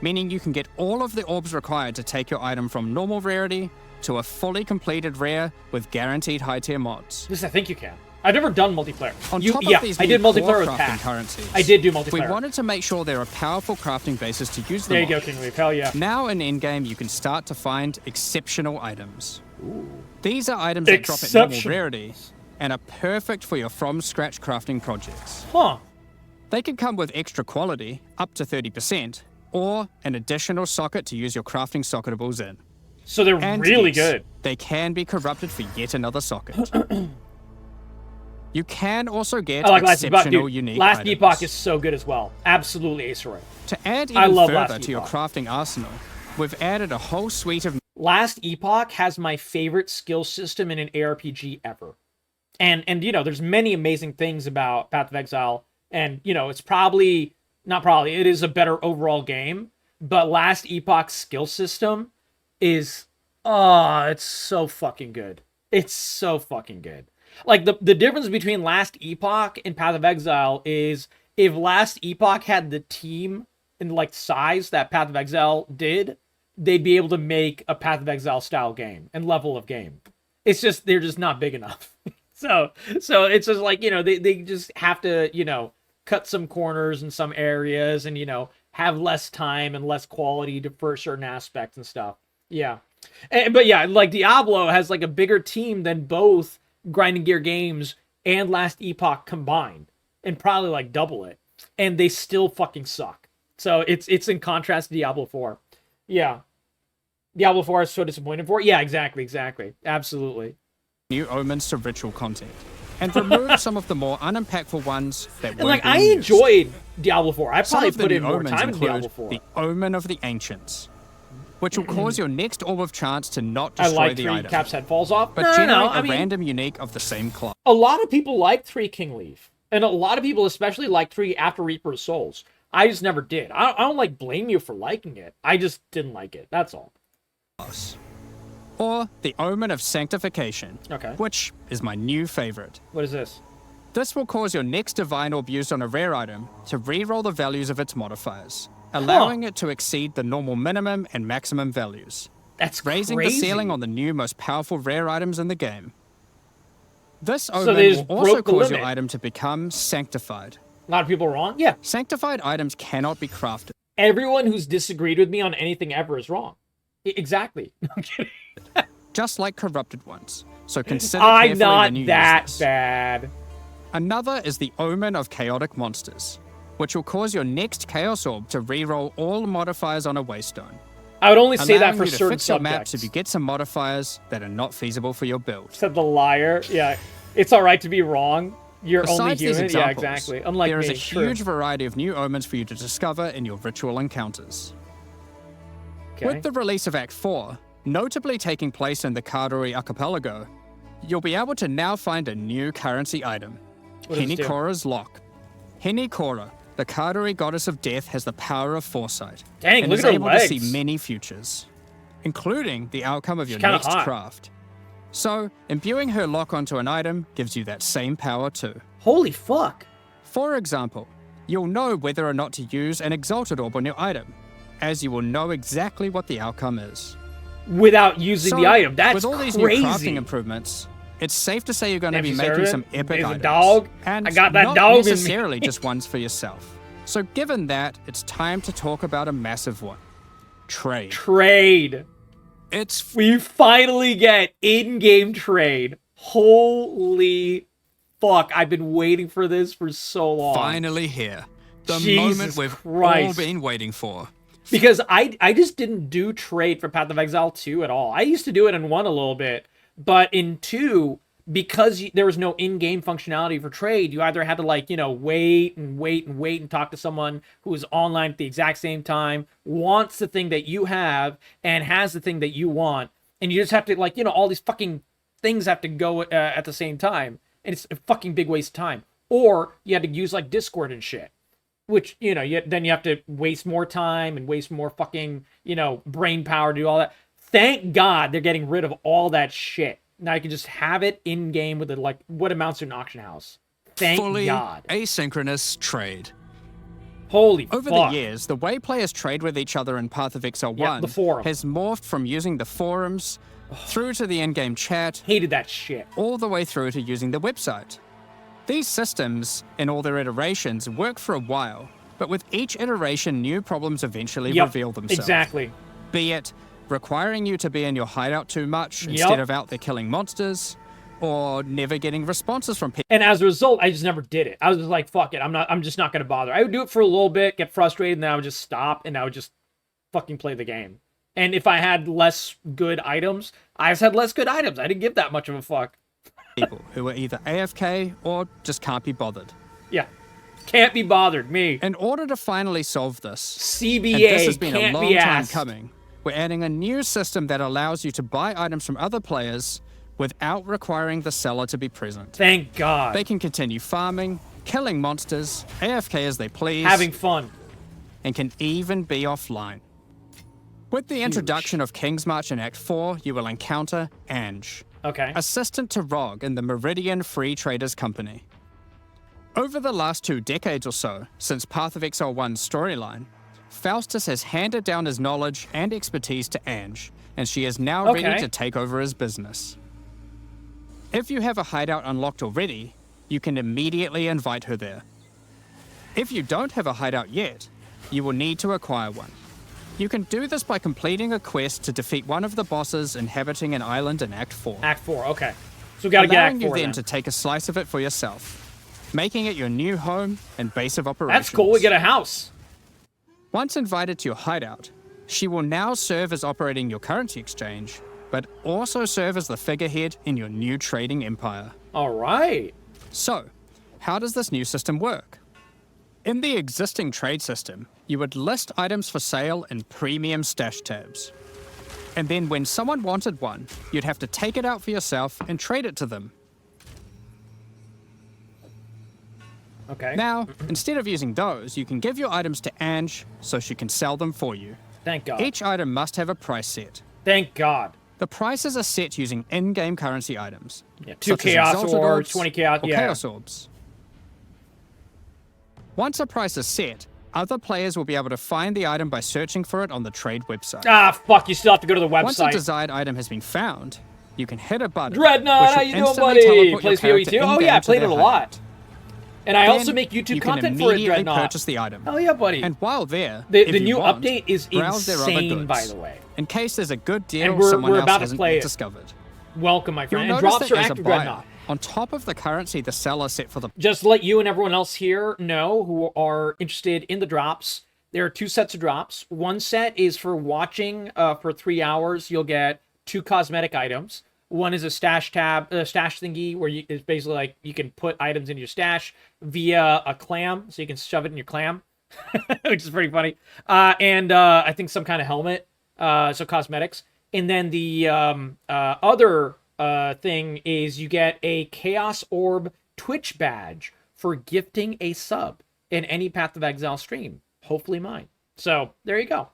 Meaning you can get all of the orbs required to take your item from normal rarity to a fully completed rare with guaranteed high tier mods. This I think you can. I've never done multiplayer. On top of these I did multiplayer with Path. Currencies, I did do multiplayer. We wanted to make sure there are powerful crafting bases to use them. There you go, King Leaf. Hell yeah. Now in endgame, you can start to find exceptional items. Ooh. These are items that drop at normal rarity and are perfect for your from-scratch crafting projects. Huh. They can come with extra quality, up to 30%, or an additional socket to use your crafting socketables in. So they're really good. They can be corrupted for yet another socket. You can also get exceptional unique Last items. Epoch is so good as well. Absolutely Acerite. To add even further to your crafting arsenal, we've added a whole suite of... Last Epoch has my favorite skill system in an ARPG ever. And there's many amazing things about Path of Exile. And, it's probably... Not probably. It is a better overall game. But Last Epoch's skill system is... it's so fucking good. It's so fucking good. Like, the difference between Last Epoch and Path of Exile is if Last Epoch had the team and, like, size that Path of Exile did, they'd be able to make a Path of Exile style game and level of game. It's just, they're just not big enough. So it's just like, they just have to, cut some corners in some areas and, have less time and less quality for certain aspects and stuff. Yeah. But yeah, like Diablo has like a bigger team than both Grinding Gear Games and Last Epoch combined, and probably like double it, and they still fucking suck. So it's in contrast to Diablo 4. Yeah. Diablo 4 is so disappointed for. Yeah, exactly. Absolutely. New omens to ritual content, and remove some of the more unimpactful ones that weren't. And like, I enjoyed Diablo 4. I probably put in more time in Diablo 4. The Omen of the Ancients, which will cause your next Orb of Chance to not destroy the item. Cap's head falls off. But generate a random unique of the same class. A lot of people like 3 King Leaf. And a lot of people especially like 3 after Reaper of Souls. I just never did. I don't like blame you for liking it. I just didn't like it. That's all. Or the Omen of Sanctification. Okay. Which is my new favorite. What is this? This will cause your next Divine Orb used on a rare item to re-roll the values of its modifiers, allowing it to exceed the normal minimum and maximum values. That's raising crazy. The ceiling on the new most powerful rare items in the game. This Omen will also cause your item to become sanctified. A lot of people are wrong? Yeah. Sanctified items cannot be crafted. Everyone who's disagreed with me on anything ever is wrong. Exactly. I'm kidding. Just like corrupted ones. So consider carefully when you use this. I'm not that bad. Another is the Omen of Chaotic Monsters, which will cause your next Chaos Orb to reroll all modifiers on a Waystone. I would only say that for certain certain fix subjects. Your maps if you get some modifiers that are not feasible for your build. Said the liar. Yeah, it's all right to be wrong. You're Besides only human. These examples, yeah, exactly. Unlike there is me, a huge variety of new omens for you to discover in your ritual encounters. Okay. With the release of Act 4, notably taking place in the Karori Archipelago, you'll be able to now find a new currency item, Henikora's Lock. Henikora, the Karori goddess of death, has the power of foresight. Dang, and look is at her able legs. to see many futures, including the outcome of your next craft. So, imbuing her lock onto an item gives you that same power too. Holy fuck. For example, you'll know whether or not to use an Exalted Orb on your item, as you will know exactly what the outcome is. Without using the item. That's with all these crazy. new crafting improvements, it's safe to say you're going to be Empty making servant? some epic There's a items. dog? And I got that not dog in me. necessarily just ones for yourself. So given that, it's time to talk about a massive one. Trade. Trade. We finally get in-game trade. Holy fuck. I've been waiting for this for so long. Finally here. The Jesus moment we've Christ. all been waiting for. Because I just didn't do trade for Path of Exile 2 at all. I used to do it in 1 a little bit, but in 2, because there was no in-game functionality for trade, you either had to, like, you know, wait and talk to someone who is online at the exact same time, wants the thing that you have, and has the thing that you want, and you just have to, like, you know, all these fucking things have to go at the same time, and it's a fucking big waste of time. Or you had to use, like, Discord and shit. Which, you know, then you have to waste more time and waste more fucking, you know, brain power to do all that. Thank God they're getting rid of all that shit. Now you can just have it in-game with, like, what amounts to an auction house. Thank Fully God. asynchronous trade. Holy Over fuck. the years, the way players trade with each other in Path of Exile 1 the forum. has morphed from using the forums through to the in-game chat. Hated that shit. All the way through to using the website. These systems, in all their iterations, work for a while, but with each iteration, new problems eventually reveal themselves. Exactly. Be it requiring you to be in your hideout too much instead of out there killing monsters, or never getting responses from people. And as a result, I just never did it. I was just like, fuck it, I'm just not gonna bother. I would do it for a little bit, get frustrated, and then I would just stop, and I would just fucking play the game. And if I had less good items, I just had less good items. I didn't give that much of a fuck. People who are either AFK or just can't be bothered. Yeah. Can't be bothered, me. In order to finally solve this, CBA, and this has been a can't long be time asked. coming, we're adding a new system that allows you to buy items from other players without requiring the seller to be present. Thank God. They can continue farming, killing monsters, AFK as they please, having fun, and can even be offline. With the introduction of King's March in Act 4, you will encounter Ange, assistant to Rog in the Meridian Free Traders Company. Over the last 2 decades or so, since Path of Exile 1's storyline, Faustus has handed down his knowledge and expertise to Ange, and she is now ready to take over his business. If you have a hideout unlocked already, you can immediately invite her there. If you don't have a hideout yet, you will need to acquire one. You can do this by completing a quest to defeat one of the bosses inhabiting an island in Act 4. Act 4, okay. So we gotta get Act 4 allowing you then to take a slice of it for yourself, making it your new home and base of operations. That's cool, we get a house. Once invited to your hideout, she will now serve as operating your currency exchange, but also serve as the figurehead in your new trading empire. All right. So, how does this new system work? In the existing trade system, you would list items for sale in premium stash tabs. And then when someone wanted one, you'd have to take it out for yourself and trade it to them. Okay. Now, instead of using those, you can give your items to Ange so she can sell them for you. Thank God. Each item must have a price set. Thank God. The prices are set using in-game currency items. Yeah, 2 Chaos Orbs, 20 Chaos, Chaos Orbs. Once a price is set, other players will be able to find the item by searching for it on the trade website. Ah, fuck, you still have to go to the website. Once a desired item has been found, you can hit a button. Dreadnought, how you doing, buddy? Plays PoE too? Oh yeah, I played it a lot. And I also make YouTube content for it, Dreadnought. Purchase the item. Hell yeah, buddy. And while there, the new update is insane, by the way. In case there's a good deal and someone else about hasn't to play yet it. discovered. Welcome, my friend. You'll And notice drops that are as a active, buyer, Dreadnought. on top of the currency the seller set for the... Just to let you and everyone else here know who are interested in the drops, there are 2 sets of drops. One set is for watching for 3 hours. You'll get 2 cosmetic items. One is a stash tab, stash thingy, where it's basically like you can put items in your stash via a clam, so you can shove it in your clam, which is pretty funny. And I think some kind of helmet, so cosmetics. And then the other thing is you get a Chaos Orb Twitch badge for gifting a sub in any Path of Exile stream. Hopefully mine. So there you go.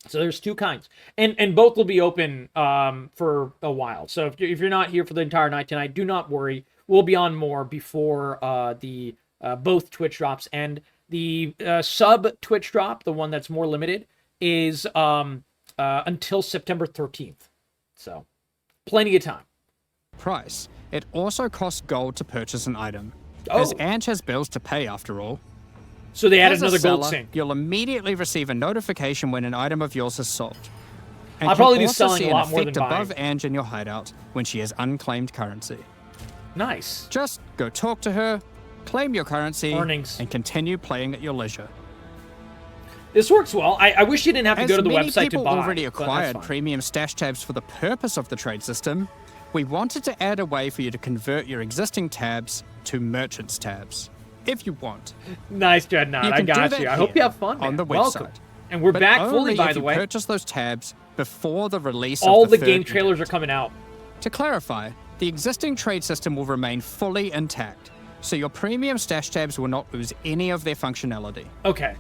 So there's 2 kinds. And both will be open for a while. So if you're not here for the entire night tonight, do not worry. We'll be on more before the both Twitch drops and The sub Twitch drop, the one that's more limited, is until September 13th. So, plenty of time. Price. It also costs gold to purchase an item. Oh. As Ange has bills to pay after all. So they added As a another gold seller, sink. You'll immediately receive a notification when an item of yours is sold. And I'll probably you'll do also selling see a an lot more than effect above buying. Ange in your hideout when she has unclaimed currency. Nice. Just go talk to her, claim your currency, Earnings. and continue playing at your leisure. This works well. I wish you didn't have to go to the As many website to people buy. already but that's acquired fine. premium stash tabs for the purpose of the trade system, we wanted to add a way for you to convert your existing tabs to merchants tabs, if you want. Nice, Dreadnought. You I can do got that you. I hope here you have fun, on man. the Welcome. website. And we're But back only fully, by if the you way. purchase those tabs before the release All of the the game Third trailers are Edict. coming out. To clarify, the existing trade system will remain fully intact, so your premium stash tabs will not lose any of their functionality. Okay.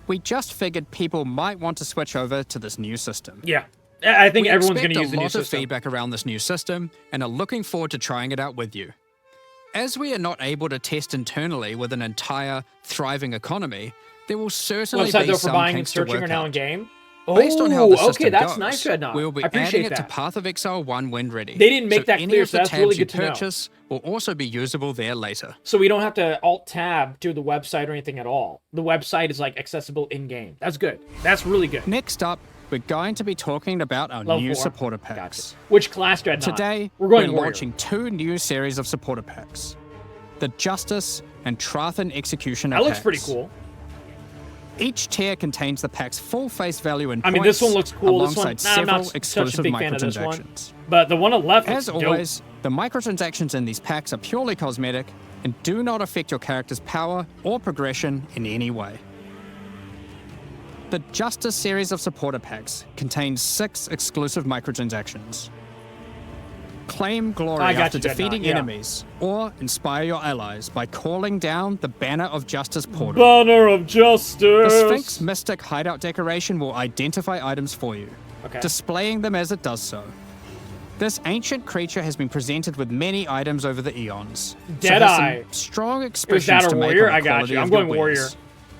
We just figured people might want to switch over to this new system. Yeah. I think We everyone's going expect to use the a new lot of system. feedback around this new system and are looking forward to trying it out with you. As we are not able to test internally with an entire thriving economy, there will certainly Website be though for some buying and kinks to searching work are now in out. game. Based on how the system okay, that's goes, nice, Dreadnought. we'll be I adding appreciate it to that. Path of Exile 1 when ready. They didn't make so that any clear, of so the that's tabs really you good to know. purchase will also be usable there later. So we don't have to alt tab to the website or anything at all. The website is like accessible in game. That's good. That's really good. Next up, we're going to be talking about our Level new 4. supporter Gotcha. packs. Which class, Dreadnought? Today, we're going warrior. launching 2 new series of supporter packs. The Justice and Trathan Executioner That looks packs. pretty cool. Each tier contains the pack's full face value in points. I mean, this one looks cool. This one, alongside I'm several not such a exclusive big fan of this one. microtransactions. But the one on the left As looks dope. always, the microtransactions in these packs are purely cosmetic and do not affect your character's power or progression in any way. The Justice series of supporter packs contains 6 exclusive microtransactions. Claim glory I got after you, Dreadnought, defeating yeah. enemies, or inspire your allies by calling down the Banner of Justice portal. Banner of Justice. The Sphinx Mystic hideout decoration will identify items for you, Okay. displaying them as it does so. This ancient creature has been presented with many items over the eons. Deadeye. So strong Is expressions that a to make warrior? on the I got quality you. I'm of your going warrior. wares.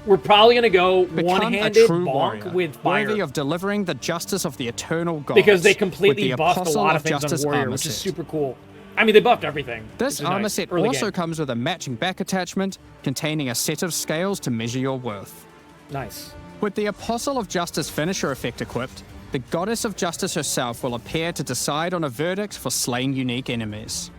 We're probably gonna go Become one-handed a true bonk warrior, with fire worthy of delivering the justice of the eternal gods. because they with completely the buffed a Apostle lot of of things Justice on warrior, armor which is set. super cool. I mean, they buffed everything. This which is armor nice. set Early also game. comes with a matching back attachment containing a set of scales to measure your worth. Nice. With the Apostle of Justice finisher effect equipped, the Goddess of Justice herself will appear to decide on a verdict for slaying unique enemies.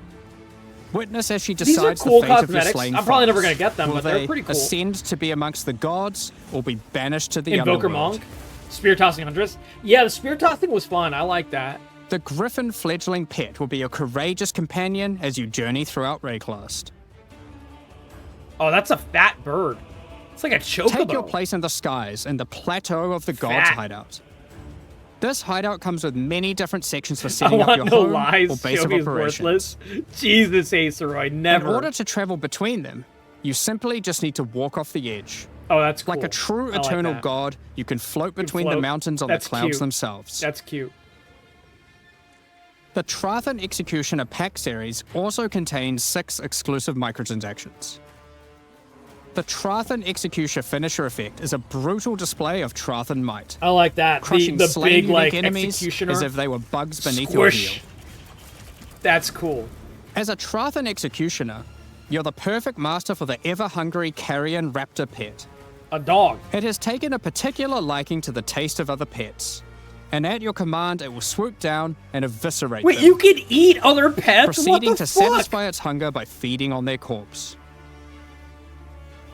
Witness as she These are decides cool the fate of your cosmetics. slain I'm probably never foes. gonna get them, Will but they're they pretty cool. ascend to be amongst the gods, or be banished to the Invoker underworld? Monk, Spear Tossing Huntress. Yeah, the Spear Tossing was fun. I like that. The Griffin fledgling pet will be your courageous companion as you journey throughout Rayclast. Oh, that's a fat bird. It's like a chocobo. Take your place in the skies in the Plateau of the Gods Fat. hideout. This hideout comes with many different sections for I setting up want your no home lies. or base of Joey's operations. worthless. Jesus, Aceroy, In never. order to travel between them, you simply just need to walk off the edge. Oh, that's cool. Like a true I like eternal that. god, you can float between the float. mountains on That's the clouds cute. themselves. That's cute. The Trathan Executioner pack series also contains 6 exclusive microtransactions. The Trathan Executioner finisher effect is a brutal display of Trathan might, I like that. crushing The slain big unique like enemies executioner. as if they were bugs beneath your Squish. heel. That's cool. As a Trathan Executioner, you're the perfect master for the ever-hungry carrion raptor pet. A dog. It has taken a particular liking to the taste of other pets, and at your command, it will swoop down and eviscerate Wait, them, you can eat other pets? proceeding what the to fuck? satisfy its hunger by feeding on their corpse.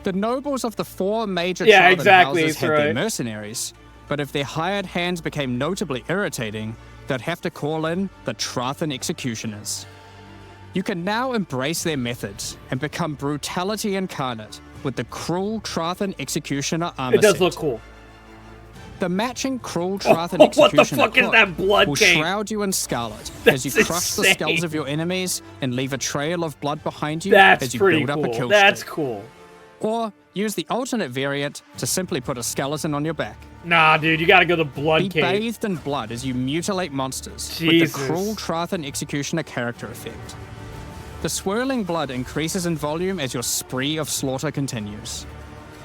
The nobles of the 4 major Yeah, Trathan exactly, houses it's had their right. mercenaries, but if their hired hands became notably irritating, they'd have to call in the Trathan Executioners. You can now embrace their methods and become brutality incarnate with the cruel Trathan Executioner armor It does set. look cool. The matching cruel Trathan What the Executioner fuck is cloak that blood will cape? shroud you in scarlet as you That's crush the insane. skulls of your enemies and leave a trail of blood behind you That's as you pretty build up a cool. kill That's streak. cool. Or use the alternate variant to simply put a skeleton on your back. Nah, dude, you gotta go the blood Be cape. bathed in blood as you mutilate monsters Jesus. with the cruel Trathan Executioner character effect. The swirling blood increases in volume as your spree of slaughter continues.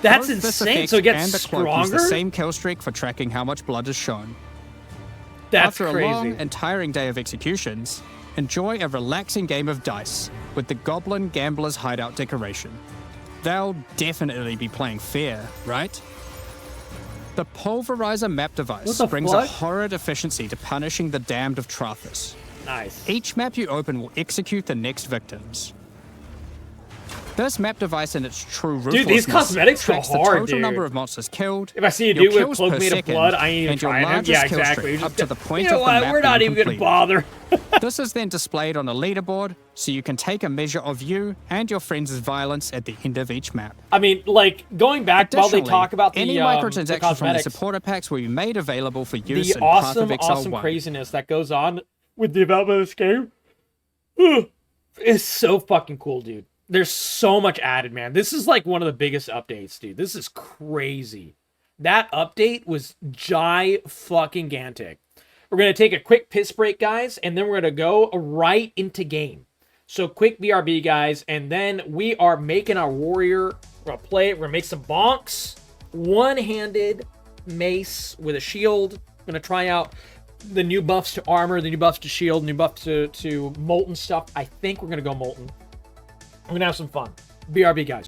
That's Both this insane. effect So it gets and the cloak use stronger? the same kill streak for tracking how much blood is shown. That's After crazy. a long and tiring day of executions, enjoy a relaxing game of dice with the Goblin Gambler's Hideout decoration. They'll definitely be playing fair, right? The Pulverizer map What device the brings fuck? a horrid efficiency to punishing the damned of Trathus. Nice. Each map you open will execute the next victims. This map device in its true ruthlessness these cosmetics go tracks hard, the total dude. number of monsters killed, If I see a your dude with a kills cloak per made of second, blood, I ain't even and your trying him. largest Yeah, kill exactly. streak Just- up to the point you know of the what? map We're not being even gonna complete. bother. This is then displayed on a leaderboard, so you can take a measure of you and your friends' violence at the end of each map. I mean, like, going back while they Additionally, talk about the, any the microtransactions from the cosmetics, supporter packs will be made available for use the in Path awesome, of Exile awesome 1. craziness that goes on with the development of this game is so fucking cool, dude. There's so much added, man. This is like one of the biggest updates, dude. This is crazy. That update was fucking-gantic. We're going to take a quick piss break, guys, and then we're going to go right into game. So quick BRB, guys, and then we are making our warrior. We're going to play it. We're going to make some bonks. One-handed mace with a shield. Going to try out the new buffs to armor, the new buffs to shield, new buff to molten stuff. I think we're going to go molten. We're going to have some fun. BRB, guys.